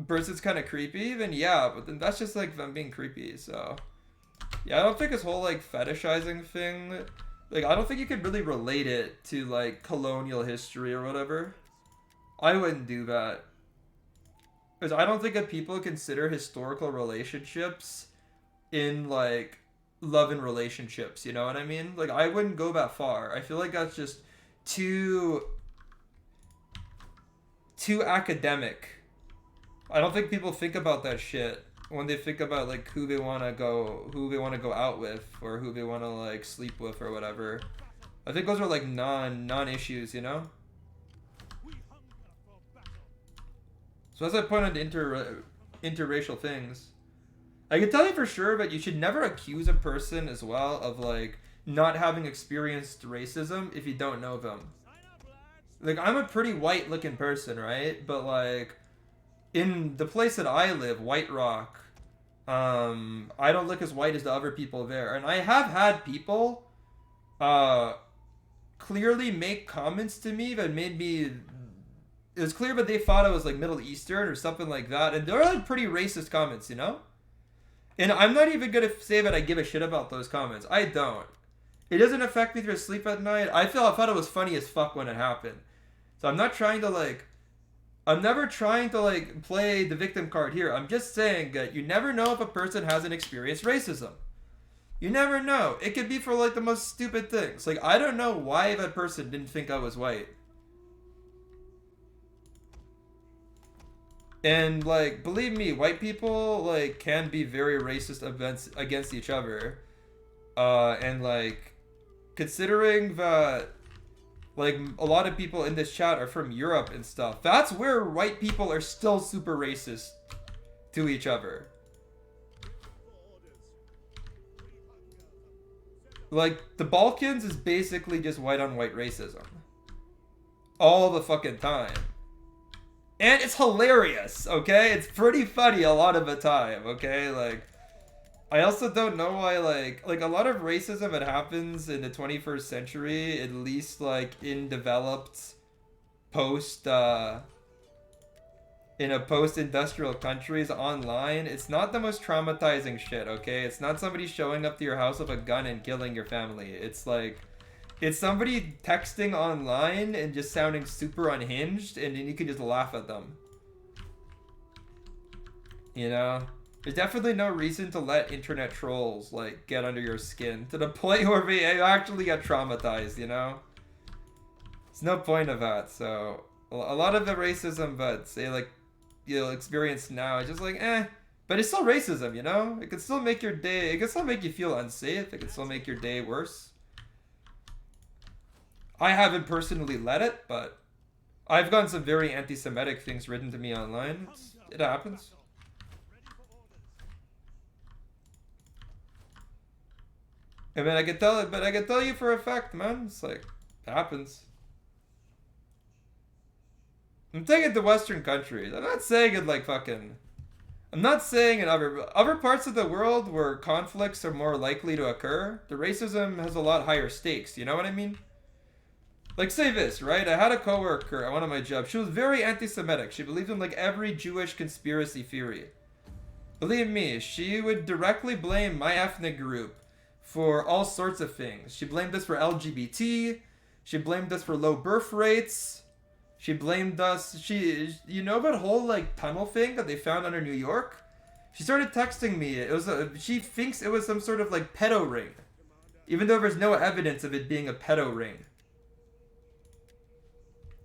person's kind of creepy, then yeah, but then that's just like them being creepy, so. Yeah, I don't think this whole like fetishizing thing, like I don't think you could really relate it to like colonial history or whatever. I wouldn't do that. Because I don't think that people consider historical relationships in like love and relationships, you know what I mean? Like, I wouldn't go that far. I feel like that's just too academic. I don't think people think about that shit when they think about like who they want to go out with, or who they want to like sleep with or whatever. I think those are like non-issues, you know? So as I pointed interracial things, I can tell you for sure that you should never accuse a person as well of like not having experienced racism if you don't know them. Like, I'm a pretty white looking person, right? But like, in the place that I live, White Rock, I don't look as white as the other people there. And I have had people clearly make comments to me that made me... It was clear, but they thought I was like Middle Eastern or something like that. And they're like pretty racist comments, you know? And I'm not even going to say that I give a shit about those comments. I don't. It doesn't affect me to sleep at night. I thought it was funny as fuck when it happened. So I'm not trying to like... I'm never trying to like play the victim card here. I'm just saying that you never know if a person hasn't experienced racism. You never know. It could be for like the most stupid things. Like, I don't know why that person didn't think I was white. And like, believe me, white people like can be very racist against each other. And like, considering that like a lot of people in this chat are from Europe and stuff, that's where white people are still super racist to each other. Like, the Balkans is basically just white on white racism. All the fucking time. And it's hilarious, okay? It's pretty funny a lot of the time, okay? Like, I also don't know why, like a lot of racism that happens in the 21st century, at least, like, in developed post-industrial countries online, it's not the most traumatizing shit, okay? It's not somebody showing up to your house with a gun and killing your family. It's like... It's somebody texting online and just sounding super unhinged, and then you can just laugh at them. You know? There's definitely no reason to let internet trolls, like, get under your skin to the point where they actually get traumatized, you know? There's no point of that, so... A lot of the racism that, say, like, you'll experience now is just like, eh. But it's still racism, you know? It can still make your day... It can still make you feel unsafe. It can still make your day worse. I haven't personally let it, but I've gotten some very anti-Semitic things written to me online. It happens. I mean, I can tell you for a fact, man. It's like, it happens. I'm taking it to Western countries. I'm not saying it like fucking... I'm not saying in other parts of the world where conflicts are more likely to occur, the racism has a lot higher stakes. You know what I mean? Like, say this, right? I had a coworker at one of my jobs. She was very anti-Semitic. She believed in, like, every Jewish conspiracy theory. Believe me, she would directly blame my ethnic group for all sorts of things. She blamed us for LGBT. She blamed us for low birth rates. She blamed us... You know that whole, like, tunnel thing that they found under New York? She started texting me. She thinks it was some sort of, like, pedo ring. Even though there's no evidence of it being a pedo ring.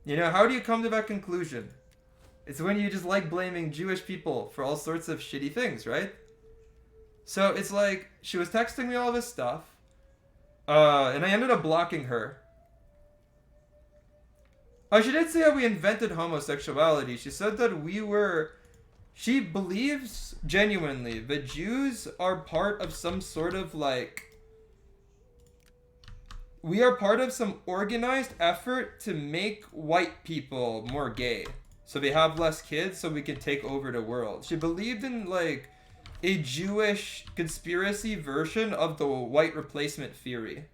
You know, how do you come to that conclusion? It's when you just like blaming Jewish people for all sorts of shitty things, right? So it's like, she was texting me all this stuff, and I ended up blocking her. Oh, she did say that we invented homosexuality. She said that she believes genuinely that Jews are part of some sort of like... We are part of some organized effort to make white people more gay. So they have less kids so we can take over the world. She believed in, like, a Jewish conspiracy version of the white replacement theory.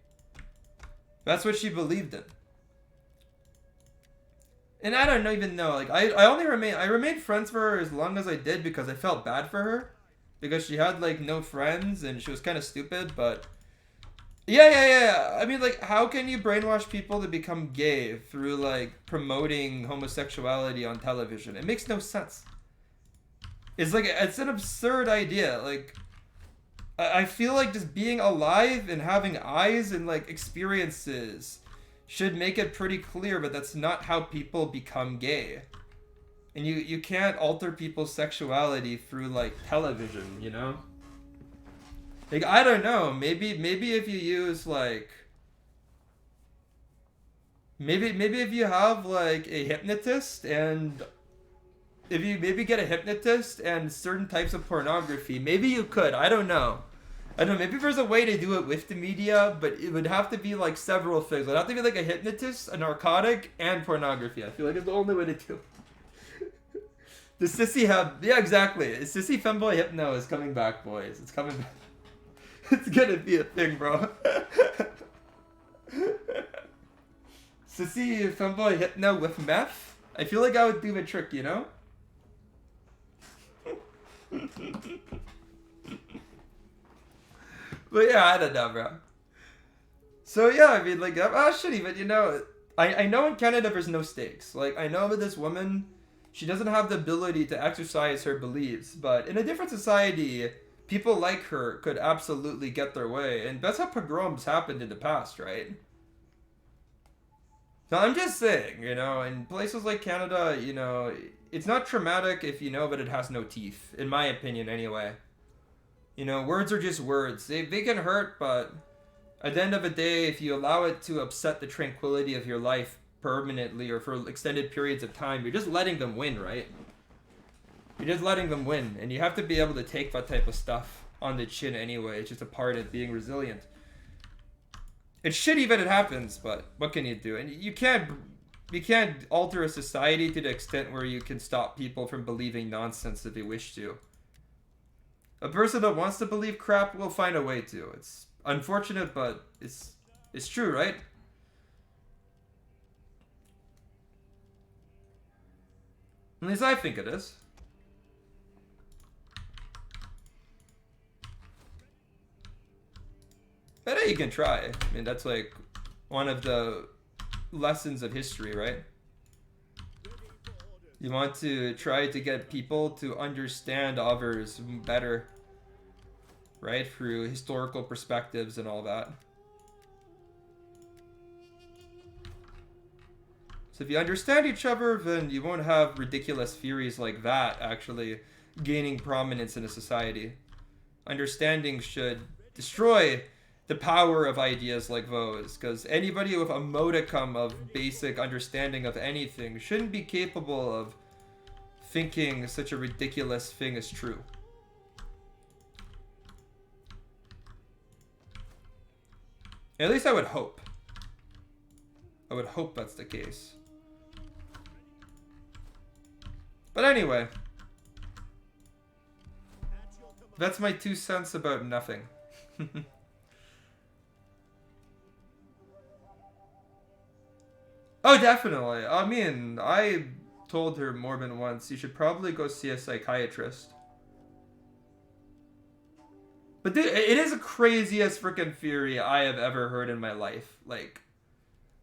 That's what she believed in. And I don't even know. Like, I remained friends with her as long as I did because I felt bad for her. Because she had, like, no friends and she was kind of stupid, but... Yeah. I mean, like, how can you brainwash people to become gay through, like, promoting homosexuality on television? It makes no sense. It's like, it's an absurd idea. Like, I feel like just being alive and having eyes and, like, experiences should make it pretty clear that that's not how people become gay. And you can't alter people's sexuality through, like, television, you know? Like, I don't know, maybe if you use, like... Maybe if you have, like, a hypnotist and... If you maybe get a hypnotist and certain types of pornography, maybe you could, I don't know. Maybe there's a way to do it with the media, but it would have to be, like, several things. It would have to be, like, a hypnotist, a narcotic, and pornography. I feel like it's the only way to do it. The sissy yeah, exactly. Sissy femboy hypno is coming back, boys. It's coming back. It's gonna be a thing, bro. Sissy femboy hypno with meth? I feel like I would do the trick, you know? But yeah, I don't know, bro. So yeah, I mean, like, oh, shitty, but you know, I know in Canada there's no stakes. Like, I know that this woman, she doesn't have the ability to exercise her beliefs, but in a different society, people like her could absolutely get their way, and that's how pogroms happened in the past, right? So I'm just saying, you know, in places like Canada, you know, it's not traumatic if you know that it has no teeth, in my opinion anyway. You know, words are just words. They can hurt, but at the end of the day, if you allow it to upset the tranquility of your life permanently or for extended periods of time, you're just letting them win, right? You're just letting them win, and you have to be able to take that type of stuff on the chin anyway. It's just a part of being resilient. It's shitty that it happens, but what can you do? And you can't alter a society to the extent where you can stop people from believing nonsense if they wish to. A person that wants to believe crap will find a way to. It's unfortunate, but it's true, right? At least I think it is. But hey, you can try. I mean, that's like one of the lessons of history, right? You want to try to get people to understand others better, right? Through historical perspectives and all that. So if you understand each other, then you won't have ridiculous theories like that actually gaining prominence in a society. Understanding should destroy the power of ideas like those, because anybody with a modicum of basic understanding of anything shouldn't be capable of thinking such a ridiculous thing is true. At least I would hope. I would hope that's the case. But anyway, that's my 2 cents about nothing. Oh, definitely. I mean, I told her more than once, you should probably go see a psychiatrist. But dude, it is the craziest freaking theory I have ever heard in my life. Like,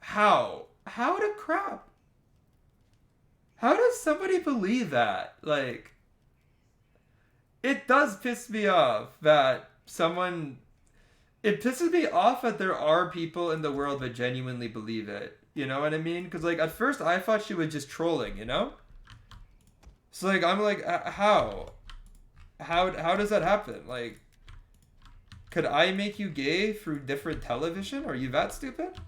how? How the crap? How does somebody believe that? Like, it does piss me off that someone... It pisses me off that there are people in the world that genuinely believe it. You know what I mean? Because, like, at first I thought she was just trolling, you know? So, like, I'm like, how? How does that happen? Like, could I make you gay through different television? Are you that stupid?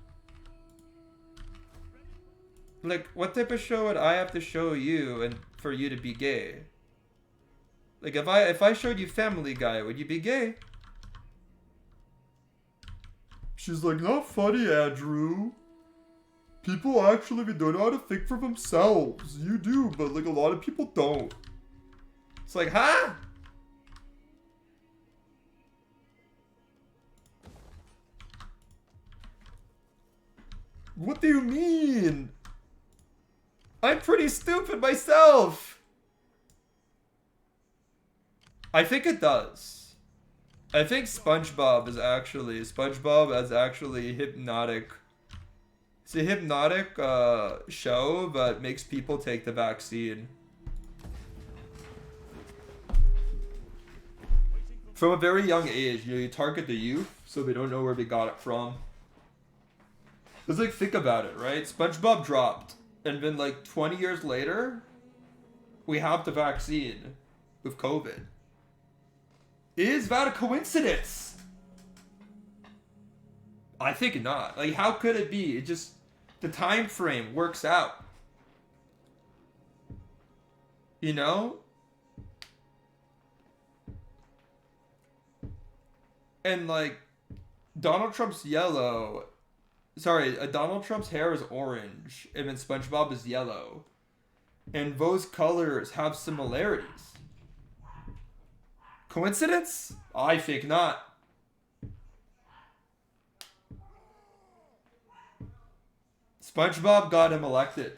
Like, what type of show would I have to show you and for you to be gay? Like, if I showed you Family Guy, would you be gay? She's like, not funny, Andrew. People actually don't know how to think for themselves. You do, but like a lot of people don't. It's like, huh? What do you mean? I'm pretty stupid myself. I think it does. I think SpongeBob is actually hypnotic. It's a hypnotic show that makes people take the vaccine. From a very young age, you target the youth so they don't know where they got it from. Because, like, think about it, right? SpongeBob dropped, and then, like, 20 years later, we have the vaccine with COVID. Is that a coincidence? I think not. Like, how could it be? It just... The time frame works out. You know? And, like, Donald Trump's yellow... Sorry, Donald Trump's hair is orange, and then SpongeBob is yellow. and those colors have similarities. Coincidence? I think not. SpongeBob got him elected.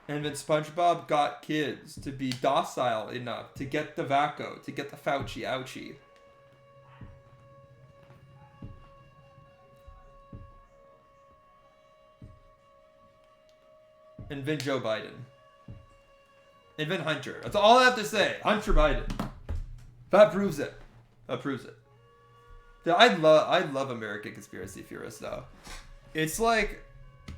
And then SpongeBob got kids to be docile enough to get the Vacco, to get the Fauci ouchie. And then Joe Biden. And then Hunter. That's all I have to say. Hunter Biden. That proves it. That proves it. Yeah, I love American conspiracy theorists though. It's like,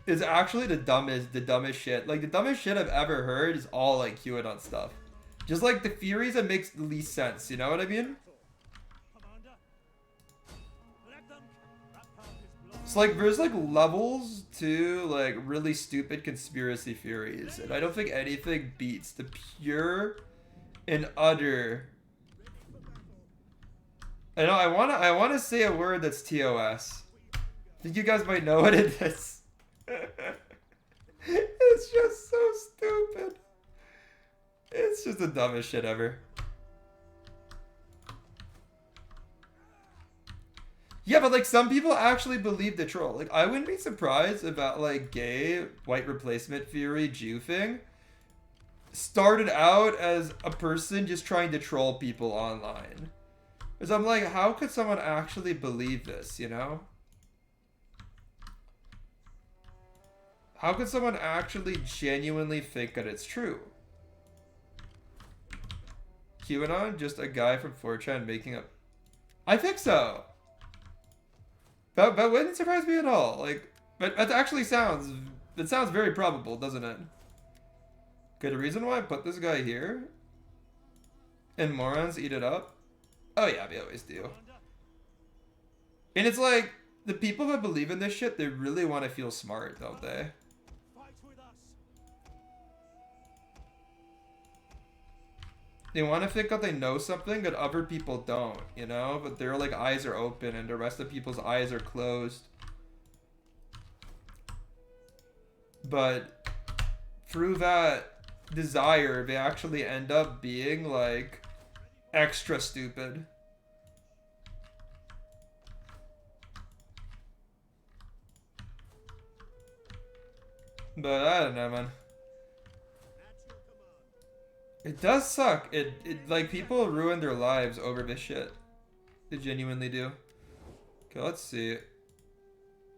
it's actually the dumbest shit. Like the dumbest shit I've ever heard is all like QAnon stuff. Just like the theories that makes the least sense. You know what I mean? It's like there's like levels to like really stupid conspiracy theories, and I don't think anything beats the pure and utter. I know I wanna say a word that's TOS. I think you guys might know what it is. It's just so stupid. It's just the dumbest shit ever. Yeah, but like some people actually believe the troll. Like I wouldn't be surprised about like gay white replacement theory Jew thing started out as a person just trying to troll people online. Because I'm like, how could someone actually believe this, you know? How could someone actually genuinely think that it's true? QAnon, just a guy from 4chan making up... I think so. That wouldn't surprise me at all. Like, but that actually sounds... It sounds very probable, doesn't it? Okay, the reason why I put this guy here... and morons eat it up? Oh yeah, they always do. And it's like, the people that believe in this shit, they really want to feel smart, don't they? They want to think that they know something that other people don't, you know? But their like eyes are open and the rest of people's eyes are closed. But through that desire, they actually end up being like extra stupid. But I don't know, man. It does suck. It like people ruin their lives over this shit. They genuinely do. Okay, let's see.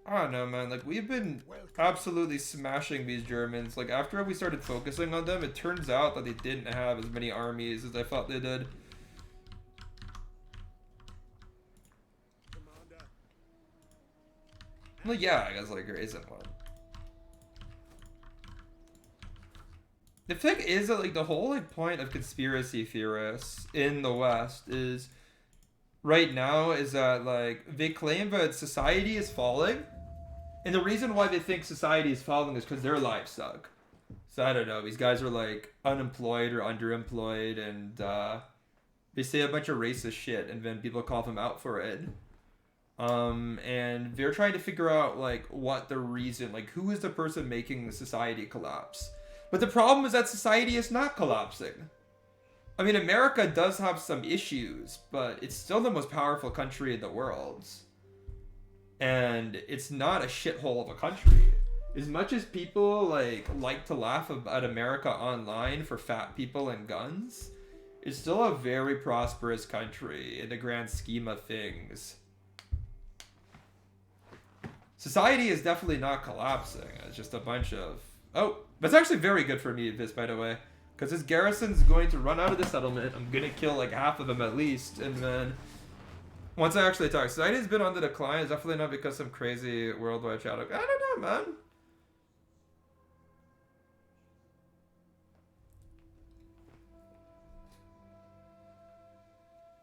I don't know, man. Like we've been absolutely smashing these Germans. Like after we started focusing on them, it turns out that they didn't have as many armies as I thought they did. Well, yeah, I guess like there isn't one. The thing is that like the whole like point of conspiracy theorists in the West is right now is that like they claim that society is falling, and the reason why they think society is falling is because their lives suck. So I don't know, these guys are like unemployed or underemployed, and they say a bunch of racist shit, and then people call them out for it. And they're trying to figure out like what the reason, like who is the person making the society collapse. But the problem is that society is not collapsing. I mean, America does have some issues, but it's still the most powerful country in the world. And it's not a shithole of a country. As much as people like to laugh about America online for fat people and guns, it's still a very prosperous country in the grand scheme of things. Society is definitely not collapsing. It's just a bunch of... Oh, that's actually very good for me, this, by the way. Because this garrison's going to run out of the settlement. I'm going to kill like half of them at least. And then once I actually attack. Society's been on the decline. It's definitely not because some crazy worldwide shadow. I don't know, man.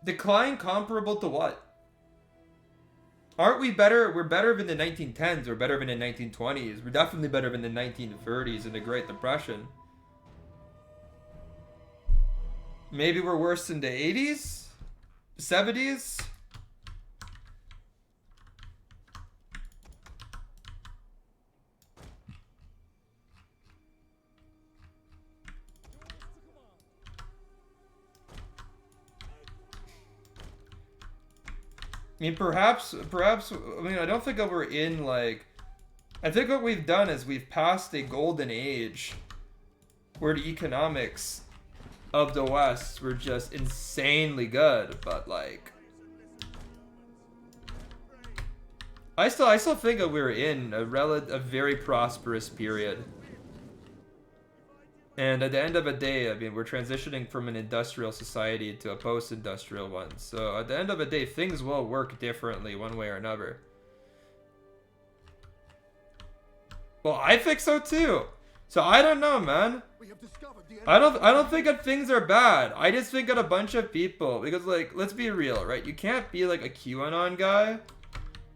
Decline comparable to what? Aren't we better? We're better than the 1910s. We're better than the 1920s. We're definitely better than the 1930s and the Great Depression. Maybe we're worse than the 80s? 70s? mean, perhaps, I mean, I don't think that we're in, like... I think what we've done is we've passed a golden age where the economics of the West were just insanely good, but, like... I still think that we're in a very prosperous period. And at the end of the day, I mean, we're transitioning from an industrial society to a post-industrial one. So at the end of the day, things will work differently one way or another. Well, I think so too. So I don't know, man. We have discovered the I don't think that things are bad. I just think that a bunch of people, because like, let's be real, right? You can't be like a QAnon guy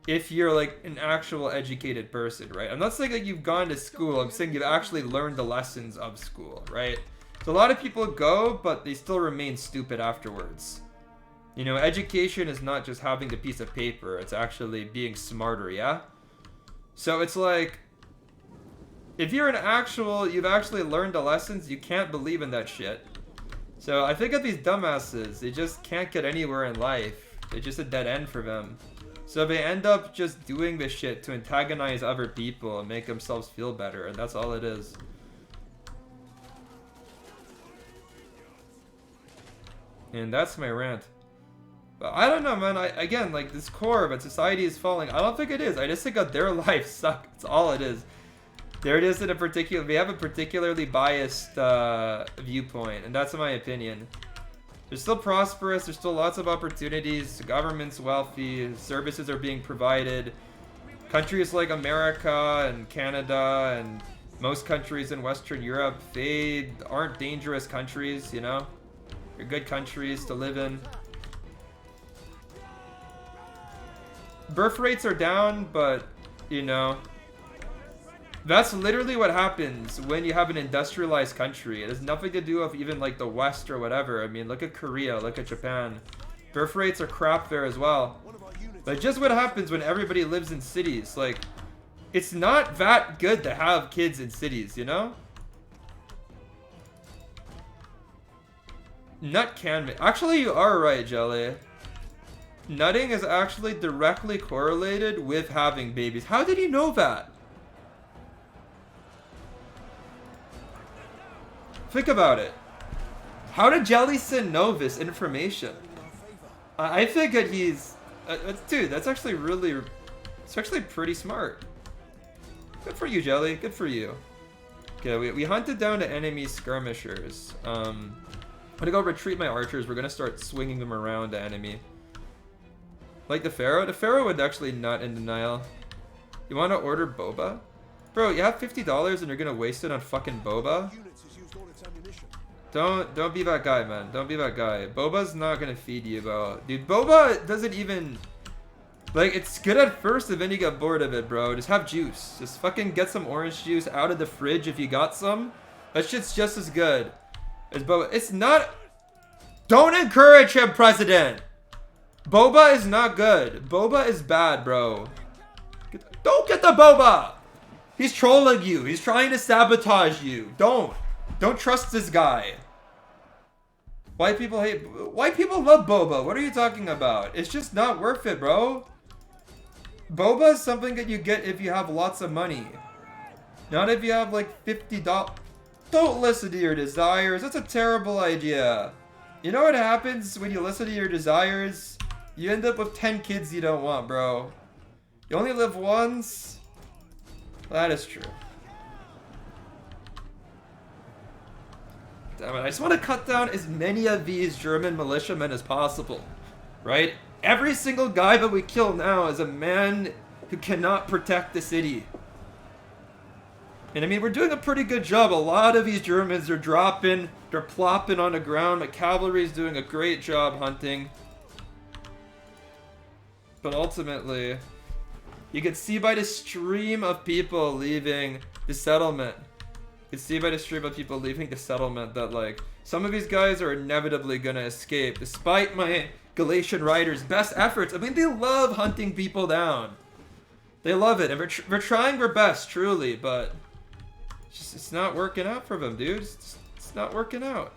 if you're like an actual educated person, right? I'm not saying that you've gone to school, I'm saying you've actually learned the lessons of school, right? So a lot of people go, but they still remain stupid afterwards. You know, education is not just having the piece of paper, it's actually being smarter, yeah? So it's like, if you're you've actually learned the lessons, you can't believe in that shit. So I think that these dumbasses, they just can't get anywhere in life. It's just a dead end for them. So they end up just doing this shit to antagonize other people and make themselves feel better, and that's all it is. And that's my rant. But I don't know, man. Again, like, this core that society is falling, I don't think it is. I just think that their lives suck. That's all it is. There it is in a particular... They have a particularly biased viewpoint, and that's my opinion. They're still prosperous, there's still lots of opportunities, the government's wealthy, services are being provided. Countries like America and Canada and most countries in Western Europe, they aren't dangerous countries, you know? They're good countries to live in. Birth rates are down, but, you know, that's literally what happens when you have an industrialized country. It has nothing to do with even like the West or whatever. I mean, look at Korea, look at Japan. Birth rates are crap there as well. But just what happens when everybody lives in cities. Like, it's not that good to have kids in cities, you know? Nut can be... Actually, you are right, Jelly. Nutting is actually directly correlated with having babies. How did you know that? Think about it. How did Jellison know this information? I think that he's... dude, that's actually really... It's actually pretty smart. Good for you, Jelly. Good for you. Okay, we hunted down the enemy skirmishers. I'm gonna go retreat my archers. We're gonna start swinging them around the enemy. Like the Pharaoh? The Pharaoh would actually nut in denial. You want to order boba? Bro, you have $50 and you're gonna waste it on fucking boba? Don't be that guy, man. Don't be that guy. Boba's not gonna feed you, bro. Dude, boba doesn't even... Like, it's good at first and then you get bored of it, bro. Just have juice. Just fucking get some orange juice out of the fridge if you got some. That shit's just as good as boba. It's not... Don't encourage him, President! Boba is not good. Boba is bad, bro. Don't get the boba! He's trolling you. He's trying to sabotage you. Don't trust this guy. White people love boba. What are you talking about? It's just not worth it, bro. Boba is something that you get if you have lots of money. Not if you have like $50. Don't listen to your desires. That's a terrible idea. You know what happens when you listen to your desires? You end up with 10 kids you don't want, bro. You only live once? That is true. Damn it, I just want to cut down as many of these German militiamen as possible. Right? Every single guy that we kill now is a man who cannot protect the city. And I mean, we're doing a pretty good job. A lot of these Germans are dropping, they're plopping on the ground. My cavalry's doing a great job hunting. But ultimately, you can see by the stream of people leaving the settlement. You can see by the stream of people leaving the settlement that, like, some of these guys are inevitably gonna escape, despite my Galatian riders' best efforts. I mean, they love hunting people down. They love it, and we're trying our best, truly, but it's not working out for them, dude. It's not working out.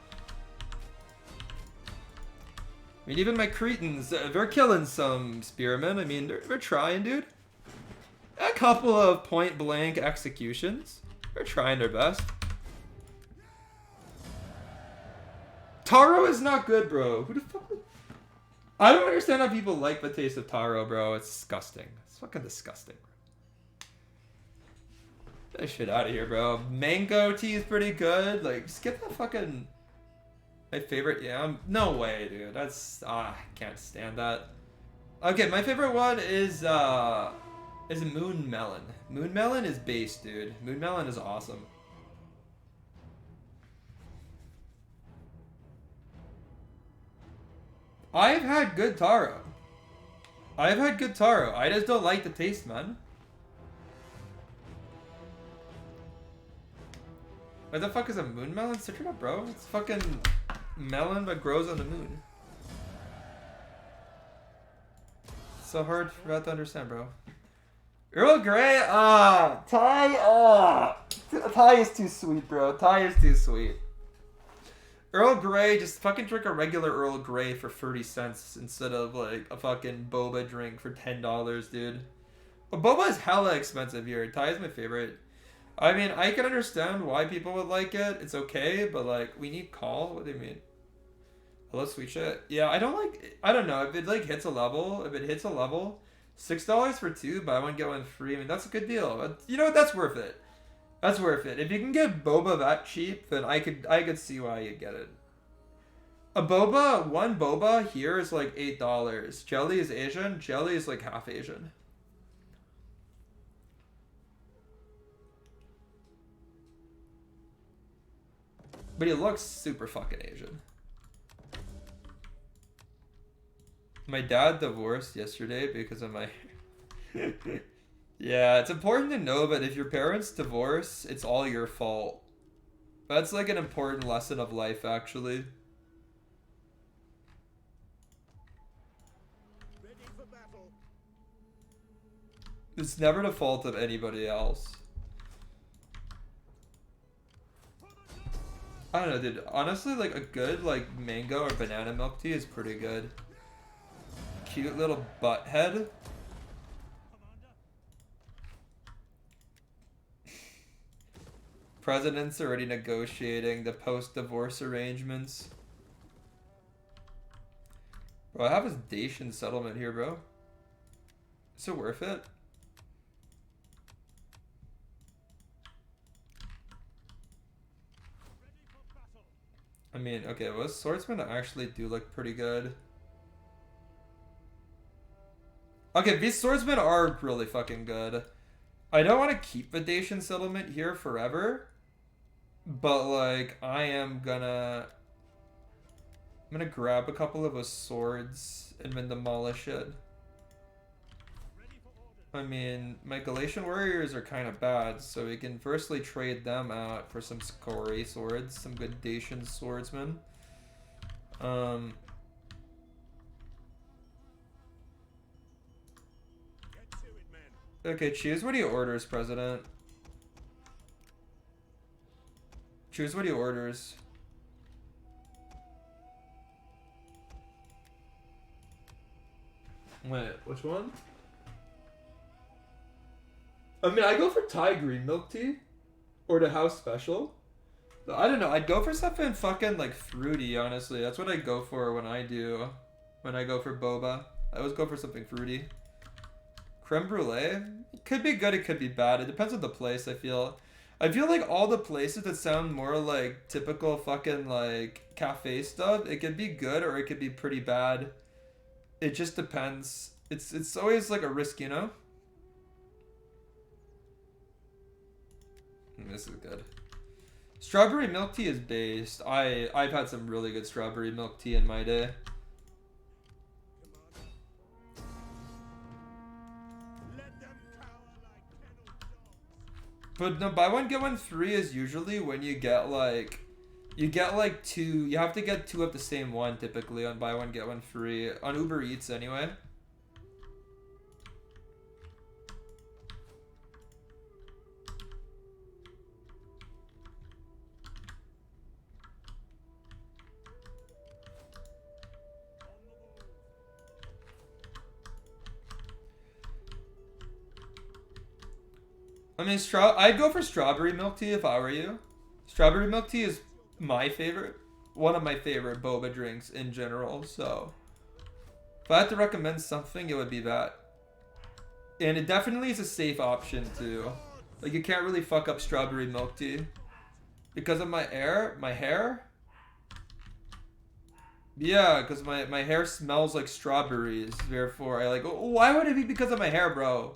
I mean, even my Cretans, they're killing some spearmen. I mean, they're trying, dude. A couple of point-blank executions. They're trying their best. Taro is not good, bro. Who the fuck? I don't understand how people like the taste of taro, bro. It's disgusting. It's fucking disgusting. Get that shit out of here, bro. Mango tea is pretty good. Like, just get that fucking... My favorite yam? No way, dude. That's... I can't stand that. Okay, my favorite one is moon melon. Moon melon is base, dude. Moon melon is awesome. I've had good taro. I've had good taro. I just don't like the taste, man. What the fuck is a moon melon? Search it up, bro. It's fucking melon that grows on the moon. It's so hard for that to understand, bro. Earl Grey, Thai, Thai is too sweet, bro. Thai is too sweet. Earl Grey, just fucking drink a regular Earl Grey for 30 cents instead of like a fucking boba drink for $10, dude. But boba is hella expensive here. Thai is my favorite. I mean, I can understand why people would like it. It's okay, but like, we need call? What do you mean? Hello, sweet shit. Yeah, I don't know. If it like hits a level, $6 for 2, buy one, get one free. I mean, that's a good deal. You know what? That's worth it. That's worth it. If you can get boba that cheap, then I could see why you'd get it. One boba here is like $8. Jelly is Asian. Jelly is like half Asian. But he looks super fucking Asian. My dad divorced yesterday because of my... Yeah, it's important to know that if your parents divorce, it's all your fault. That's like an important lesson of life, actually. Ready for battle. It's never the fault of anybody else. I don't know, dude. Honestly, like a good like mango or banana milk tea is pretty good. Cute little butt head. President's already negotiating the post-divorce arrangements. Bro, I have his Dacian settlement here, bro. Is it worth it? I mean, okay, well, swordsmen actually do look pretty good. Okay, these swordsmen are really fucking good. I don't want to keep the Dacian settlement here forever. But, like, I'm gonna grab a couple of his swords and then demolish it. I mean, my Galatian warriors are kind of bad, so we can firstly trade them out for some Scori swords, some good Dacian swordsmen. Okay, choose what he orders, President. Choose what he orders. Wait, which one? I mean, I go for Thai green milk tea. Or the house special. But I don't know, I'd go for something fucking like fruity, honestly. That's what I go for when I go for boba. I always go for something fruity. Creme brulee? It could be good, it could be bad. It depends on the place, I feel. I feel like all the places that sound more like typical fucking like cafe stuff, it could be good or it could be pretty bad. It just depends. It's always like a risk, you know? This is good. Strawberry milk tea is based. I've had some really good strawberry milk tea in my day. But no, buy one get one free is usually when you get like two. You have to get two of the same one typically on buy one get one free on Uber Eats anyway. I mean, I'd go for strawberry milk tea if I were you. Strawberry milk tea is my favorite. One of my favorite boba drinks in general, so... If I had to recommend something, it would be that. And it definitely is a safe option, too. Like, you can't really fuck up strawberry milk tea. Because of my hair? Yeah, because my hair smells like strawberries. Therefore, I like... Why would it be because of my hair, bro?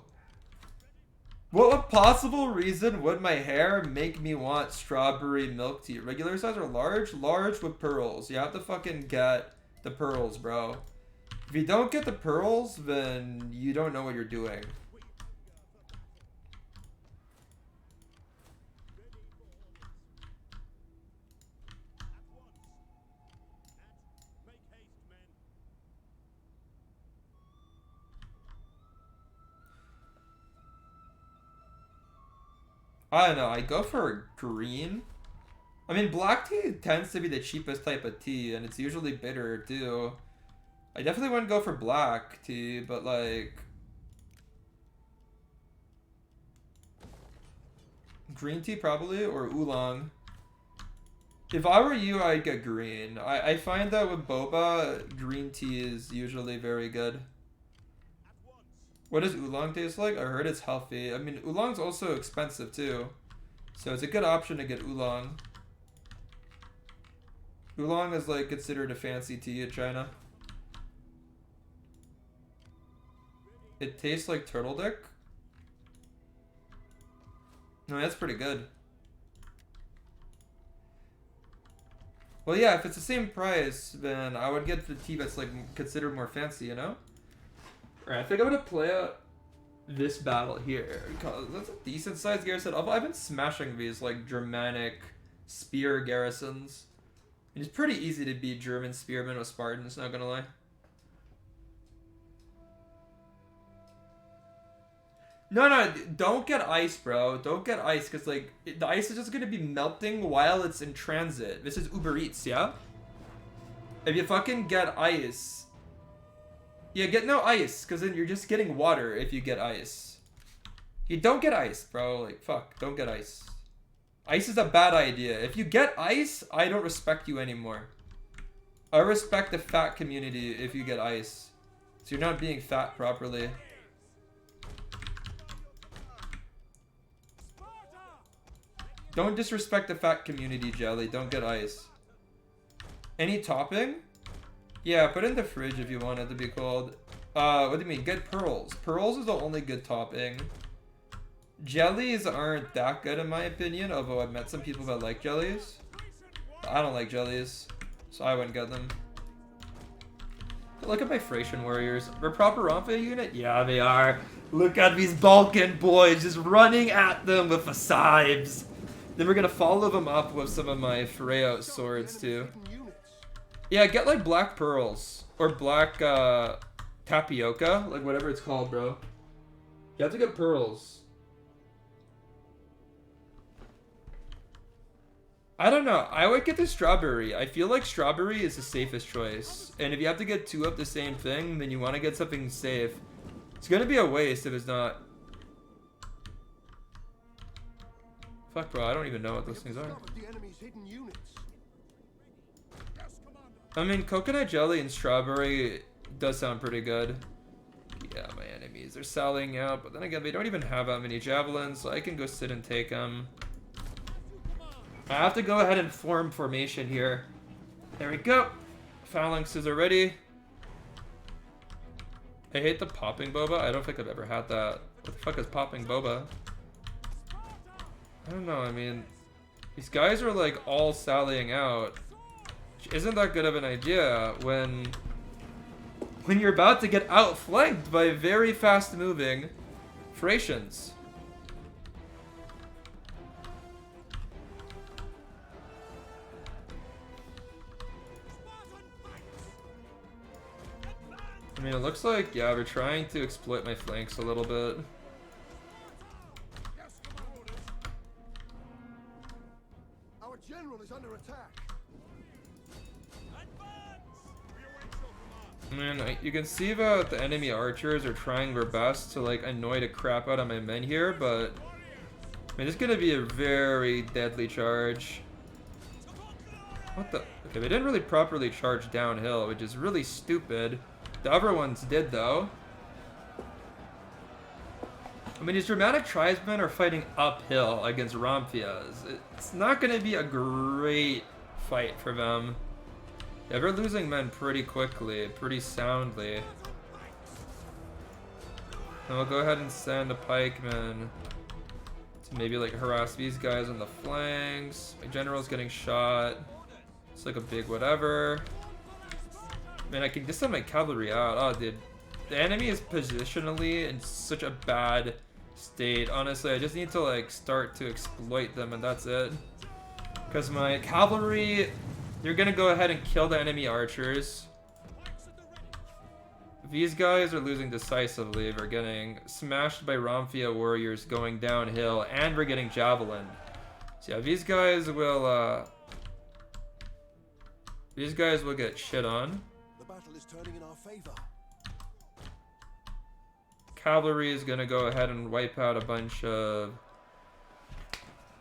What possible reason would my hair make me want strawberry milk tea? Regular size or large? Large with pearls. You have to fucking get the pearls, bro. If you don't get the pearls, then you don't know what you're doing. I don't know, I go for green. I mean, black tea tends to be the cheapest type of tea, and it's usually bitter, too. I definitely wouldn't go for black tea, but, like... Green tea, probably, or oolong. If I were you, I'd get green. I find that with boba, green tea is usually very good. What does oolong taste like? I heard it's healthy. I mean, oolong's also expensive too. So it's a good option to get oolong. Oolong is like considered a fancy tea in China. It tastes like turtle dick. No, that's pretty good. Well, yeah, if it's the same price, then I would get the tea that's like considered more fancy, you know? Alright, I think I'm gonna play out this battle here, because that's a decent sized garrison. Although I've been smashing these like Germanic spear garrisons. It's pretty easy to beat German spearmen with Spartans, not gonna lie. No, don't get ice, bro. Don't get ice, because like the ice is just gonna be melting while it's in transit. This is Uber Eats, yeah? If you fucking get ice... Yeah, get no ice, because then you're just getting water if you get ice. You don't get ice, bro. Like, fuck, don't get ice. Ice is a bad idea. If you get ice, I don't respect you anymore. I respect the fat community if you get ice. So you're not being fat properly. Don't disrespect the fat community, Jelly. Don't get ice. Any topping? Yeah, put it in the fridge if you want it to be cold. What do you mean? Get pearls. Pearls is the only good topping. Jellies aren't that good in my opinion, although I've met some people that like jellies. But I don't like jellies, so I wouldn't get them. Look at my Thracian warriors. They're proper Rampa unit? Yeah, they are. Look at these Balkan boys just running at them with the scythes. Then we're gonna follow them up with some of my Freya swords too. Yeah, get like black pearls. Or black tapioca. Like whatever it's called, bro. You have to get pearls. I don't know. I would get the strawberry. I feel like strawberry is the safest choice. And if you have to get two of the same thing, then you want to get something safe. It's gonna be a waste if it's not. Fuck, bro. I don't even know what those things are. I mean, coconut jelly and strawberry does sound pretty good. Yeah, my enemies are sallying out, but then again, they don't even have that many javelins, so I can go sit and take them. I have to go ahead and form formation here. There we go. Phalanxes are ready. I hate the popping boba. I don't think I've ever had that. What the fuck is popping boba? I don't know, I mean, these guys are like all sallying out. Isn't that good of an idea when you're about to get outflanked by very fast moving Thracians? I mean, it looks like, yeah, we're trying to exploit my flanks a little bit. Our general is under attack. I mean, you can see that the enemy archers are trying their best to like annoy the crap out of my men here, but I mean, this is gonna be a very deadly charge. What the? Okay, they didn't really properly charge downhill, which is really stupid. The other ones did, though. I mean, these Germanic tribesmen are fighting uphill against Ramphias. It's not gonna be a great fight for them. Yeah, they're losing men pretty quickly, pretty soundly. And we'll go ahead and send a pikeman to maybe like harass these guys on the flanks. My general's getting shot. It's like a big whatever. Man, I can just send my cavalry out. Oh, dude. The enemy is positionally in such a bad state. Honestly, I just need to like start to exploit them and that's it. Because my cavalry, they're gonna go ahead and kill the enemy archers. These guys are losing decisively. They're getting smashed by Ramphia warriors going downhill, and we're getting javelin. So yeah, these guys will get shit on. The battle is turning in our favor. Cavalry is gonna go ahead and wipe out a bunch of...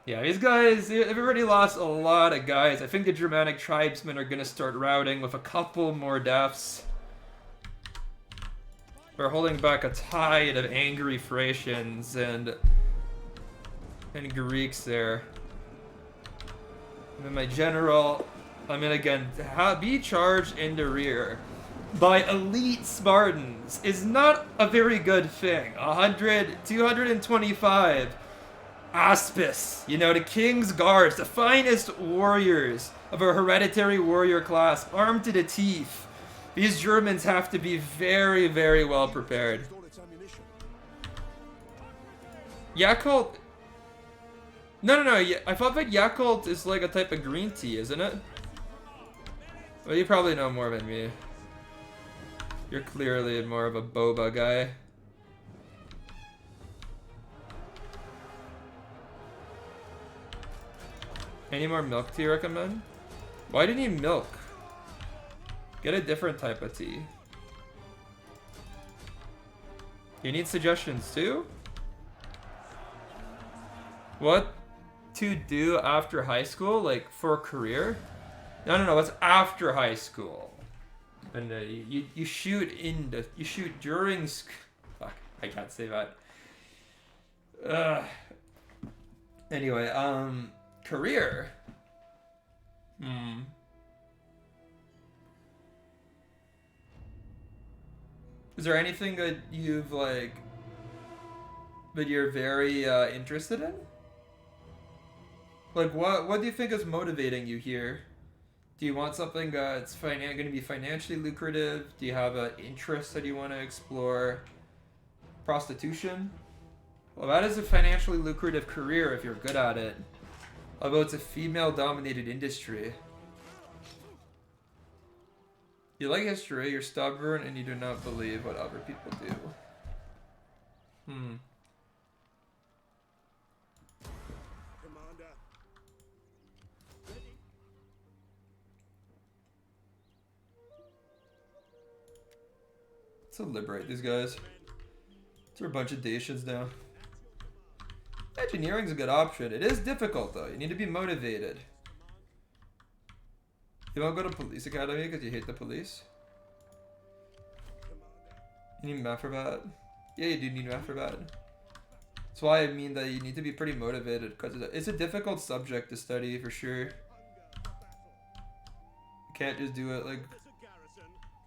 Yeah, these guys, they've already lost a lot of guys. I think the Germanic tribesmen are gonna start routing with a couple more deaths. We're holding back a tide of angry Thracians and Greeks there. And then my general, I mean again, be charged in the rear by elite Spartans is not a very good thing. 100, 225 Aspis, you know, the King's Guards, the finest warriors of a hereditary warrior class, armed to the teeth. These Germans have to be very, very well prepared. Yakult... No, I thought that Yakult is like a type of green tea, isn't it? Well, you probably know more than me. You're clearly more of a boba guy. Any more milk tea you recommend? Why do you need milk? Get a different type of tea. You need suggestions too? What to do after high school? Like for a career? No, it's after high school. And you shoot during fuck, I can't say that. Anyway, career. Is there anything that you've like that you're very interested in? Like what do you think is motivating you here? Do you want something that's going to be financially lucrative? Do you have an interest that you want to explore? Prostitution? Well, that is a financially lucrative career if you're good at it. Although it's a female-dominated industry. You like history, you're stubborn, and you do not believe what other people do. Commander. Let's liberate these guys. They're a bunch of Dacians now. Engineering's a good option. It is difficult though. You need to be motivated. You want to go to police academy because you hate the police? You need math for that? Yeah, you do need math for that. That's why I mean that you need to be pretty motivated because it's a difficult subject to study for sure. You can't just do it like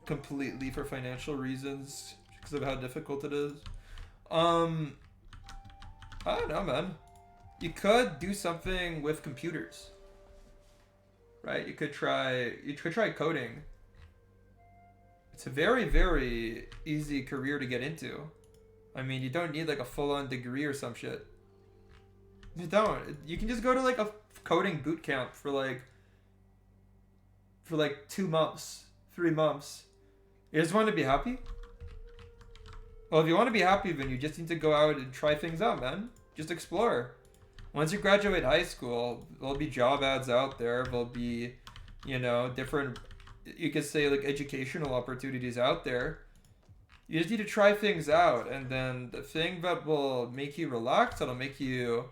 completely for financial reasons because of how difficult it is. I don't know, man. You could do something with computers, right? You could try coding. It's a very, very easy career to get into. I mean, you don't need like a full-on degree or some shit. You don't. You can just go to like a coding boot camp for like 2 months, 3 months. You just want to be happy? Well, if you want to be happy, then you just need to go out and try things out, man. Just explore. Once you graduate high school, there'll be job ads out there. There'll be, you know, different, you could say like educational opportunities out there. You just need to try things out. And then the thing that will make you relax, that'll make you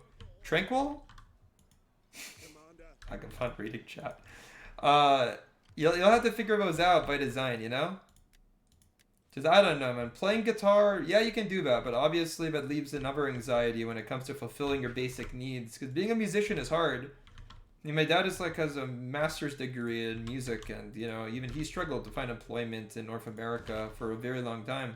Tranquil? Commander. I can find reading chat. You'll have to figure those out by design, you know? Because I don't know, man. Playing guitar, yeah, you can do that, but obviously that leaves another anxiety when it comes to fulfilling your basic needs. Because being a musician is hard. I mean, my dad is like has a master's degree in music, and you know, even he struggled to find employment in North America for a very long time.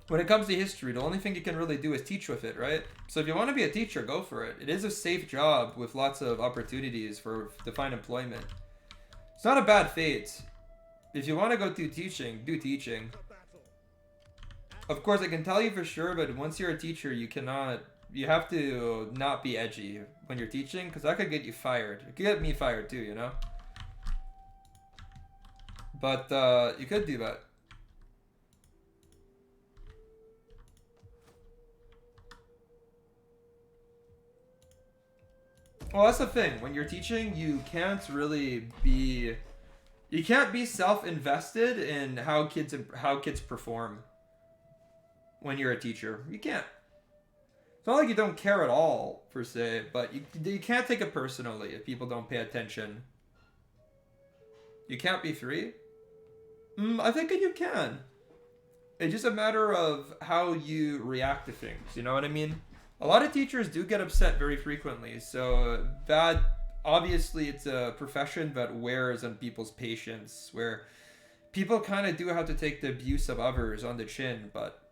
When it comes to history, the only thing you can really do is teach with it, right? So if you want to be a teacher, go for it. It is a safe job with lots of opportunities to find employment. It's not a bad fate. If you want to go do teaching, do teaching. Of course, I can tell you for sure, but once you're a teacher, you have to not be edgy when you're teaching, because that could get you fired. It could get me fired too, you know? But you could do that. Well, that's the thing. When you're teaching, you can't be self-invested in how kids perform. When you're a teacher, you can't. It's not like you don't care at all per se, but you can't take it personally if people don't pay attention. You can't be free? I think that you can. It's just a matter of how you react to things. You know what I mean? A lot of teachers do get upset very frequently, so that obviously it's a profession that wears on people's patience, where people kind of do have to take the abuse of others on the chin, but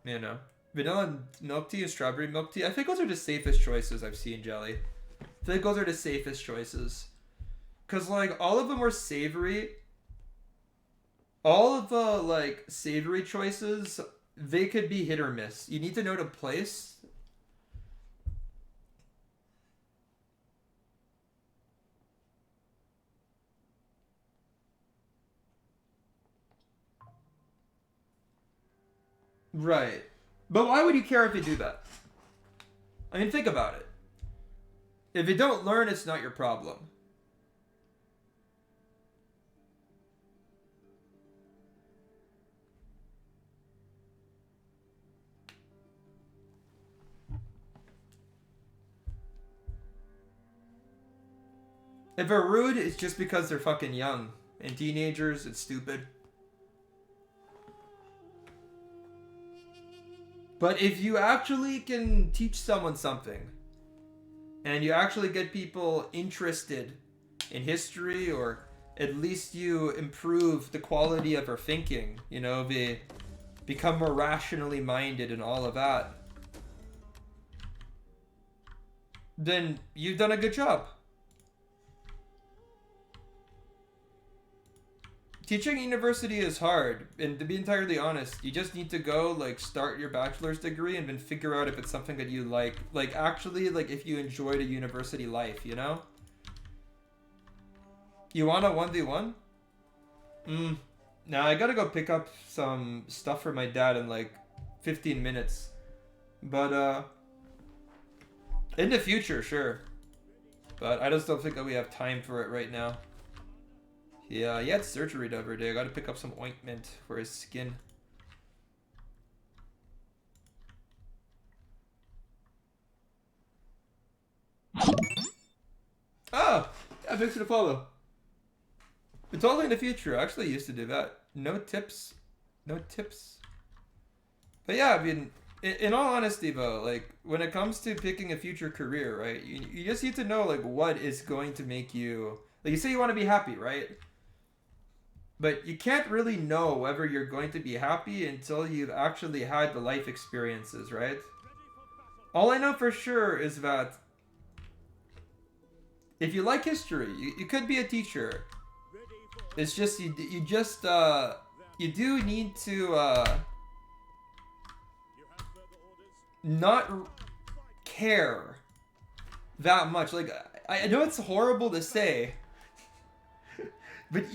you know, vanilla milk tea and strawberry milk tea, I think those are the safest choices I've seen, Jelly. I think those are the safest choices, cause like all of them were savory. All of the like savory choices, they could be hit or miss. You need to know the place. Right. But why would you care if you do that? I mean, think about it. If you don't learn, it's not your problem. If they're rude, it's just because they're fucking young. And teenagers, it's stupid. But if you actually can teach someone something, and you actually get people interested in history, or at least you improve the quality of their thinking, you know, they become more rationally minded and all of that, then you've done a good job. Teaching at university is hard, and to be entirely honest, you just need to go, like, start your bachelor's degree and then figure out if it's something that you like. Like, actually, like, if you enjoyed a university life, you know? You want a 1v1? Now I gotta go pick up some stuff for my dad in, like, 15 minutes. But, in the future, sure. But I just don't think that we have time for it right now. Yeah, he had surgery the other day. I gotta pick up some ointment for his skin. Oh! Yeah, thanks for the follow. It's totally in the future. I actually used to do that. No tips. No tips. But yeah, I mean, in all honesty though, like, when it comes to picking a future career, right, you just need to know, like, what is going to make you... Like, you say you want to be happy, right? But you can't really know whether you're going to be happy until you've actually had the life experiences, right? All I know for sure is that if you like history, you could be a teacher. It's just you do need to not care that much. Like, I know it's horrible to say, but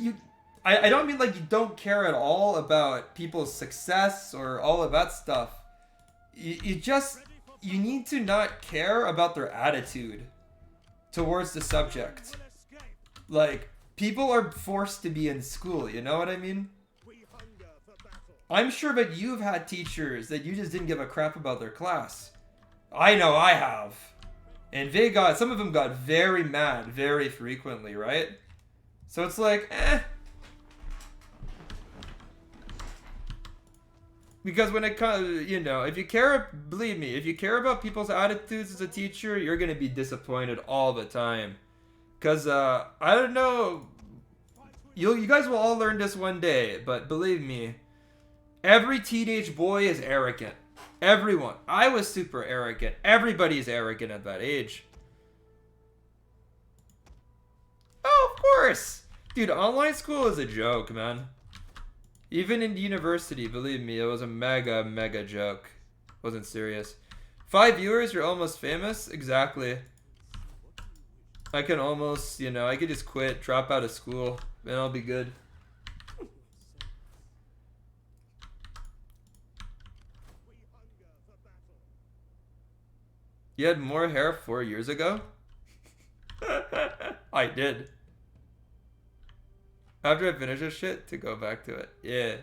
I don't mean like you don't care at all about people's success or all of that stuff. You need to not care about their attitude towards the subject. Like, people are forced to be in school, you know what I mean? I'm sure that you've had teachers that you just didn't give a crap about their class. I know I have. And some of them got very mad very frequently, right? So it's like, eh. Because when it comes, you know, if you care, believe me, if you care about people's attitudes as a teacher, you're going to be disappointed all the time. Because, I don't know, you guys will all learn this one day, but believe me, every teenage boy is arrogant. Everyone. I was super arrogant. Everybody's arrogant at that age. Oh, of course! Dude, online school is a joke, man. Even in university, believe me, it was a mega joke. Wasn't serious. 5 viewers, you're almost famous? Exactly. I can almost, you know, I could just quit, drop out of school, and I'll be good. You had more hair 4 years ago? I did. After I finish this shit, to go back to it. Yeah.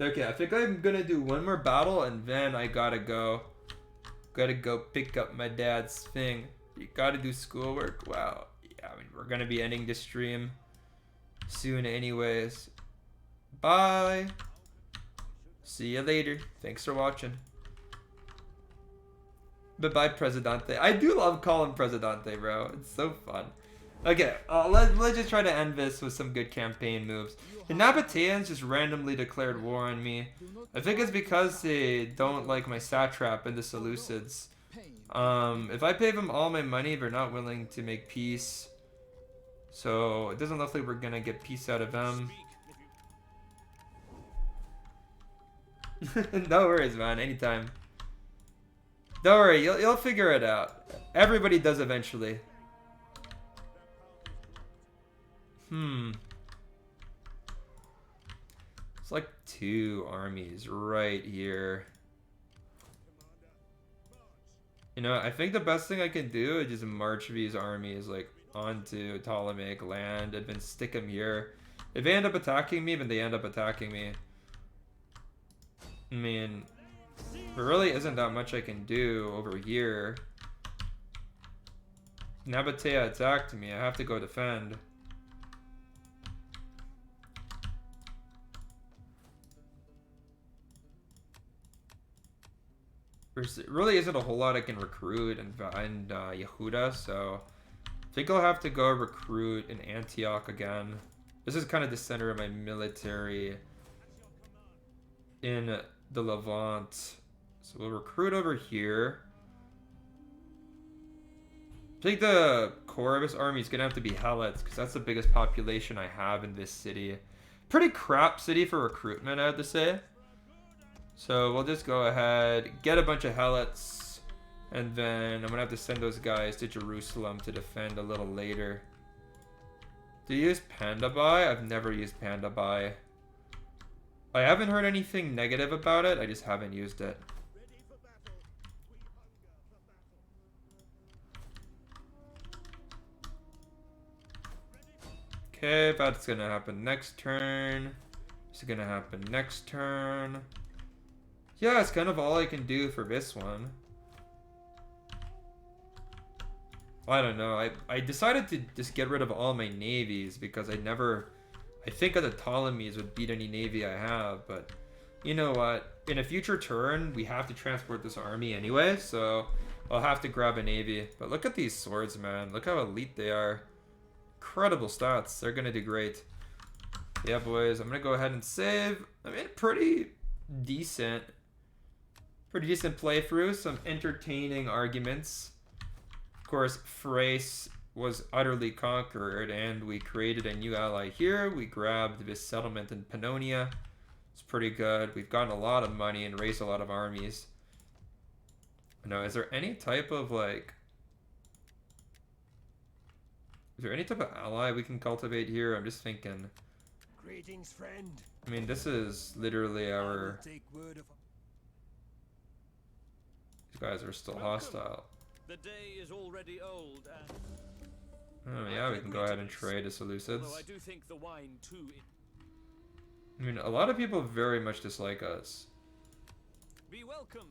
Okay, I think I'm gonna do one more battle and then I gotta go. Gotta go pick up my dad's thing. You gotta do schoolwork. Wow. Yeah, I mean, we're gonna be ending this stream soon anyways. Bye. See you later. Thanks for watching. Bye-bye, Presidente. I do love calling Presidente, bro. It's so fun. Okay, let's just try to end this with some good campaign moves. The Nabateans just randomly declared war on me. I think it's because they don't like my satrap and the Seleucids. If I pay them all my money, they're not willing to make peace. So it doesn't look like we're gonna get peace out of them. No worries, man. Anytime. Don't worry, you'll figure it out. Everybody does eventually. It's like 2 armies right here. You know, I think the best thing I can do is just march these armies like onto Ptolemaic land and then stick them here. If they end up attacking me, then they end up attacking me. I mean, there really isn't that much I can do over here. Nabatea attacked me. I have to go defend. There really isn't a whole lot I can recruit in Yehuda, so I think I'll have to go recruit in Antioch again. This is kind of the center of my military in the Levant. So we'll recruit over here. I think the core of this army is going to have to be Helots, because that's the biggest population I have in this city. Pretty crap city for recruitment, I have to say. So we'll just go ahead, get a bunch of Helots, and then I'm going to have to send those guys to Jerusalem to defend a little later. Do you use Panda Buy? I've never used Panda Buy. I haven't heard anything negative about it, I just haven't used it. Okay, that's gonna happen next turn. It's gonna happen next turn. Yeah, it's kind of all I can do for this one. I don't know. I decided to just get rid of all my navies because I think that the Ptolemies would beat any navy I have, but you know what? In a future turn, we have to transport this army anyway, so I'll have to grab a navy. But look at these swords, man. Look how elite they are. Incredible stats. They're gonna do great. Yeah, boys. I'm gonna go ahead and save. I mean, pretty decent playthrough. Some entertaining arguments. Of course, Thrace was utterly conquered, and we created a new ally here. We grabbed this settlement in Pannonia. It's pretty good. We've gotten a lot of money and raised a lot of armies. Now, is there any type of like... Is there any type of ally we can cultivate here? I'm just thinking. Greetings, friend. I mean, this is literally our... Take word of... These guys are still hostile. The day is already old and... Oh yeah, we can go ahead and trade the Seleucids. Although I do think the wine too... I mean, a lot of people very much dislike us. Be welcome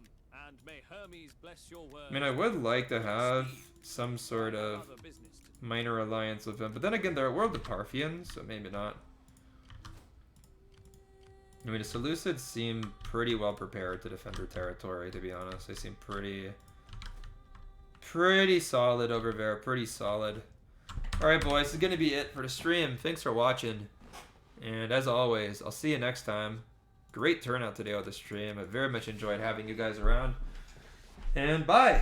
And may Hermes bless your words. I mean, I would like to have some sort of Other business to do. minor alliance with them, but then again, they're a world of Parthians, so maybe not. I mean, the Seleucids seem pretty well prepared to defend their territory, to be honest. They seem pretty solid over there, pretty solid. Alright, boys, this is going to be it for the stream. Thanks for watching. And as always, I'll see you next time. Great turnout today on the stream. I very much enjoyed having you guys around. And bye!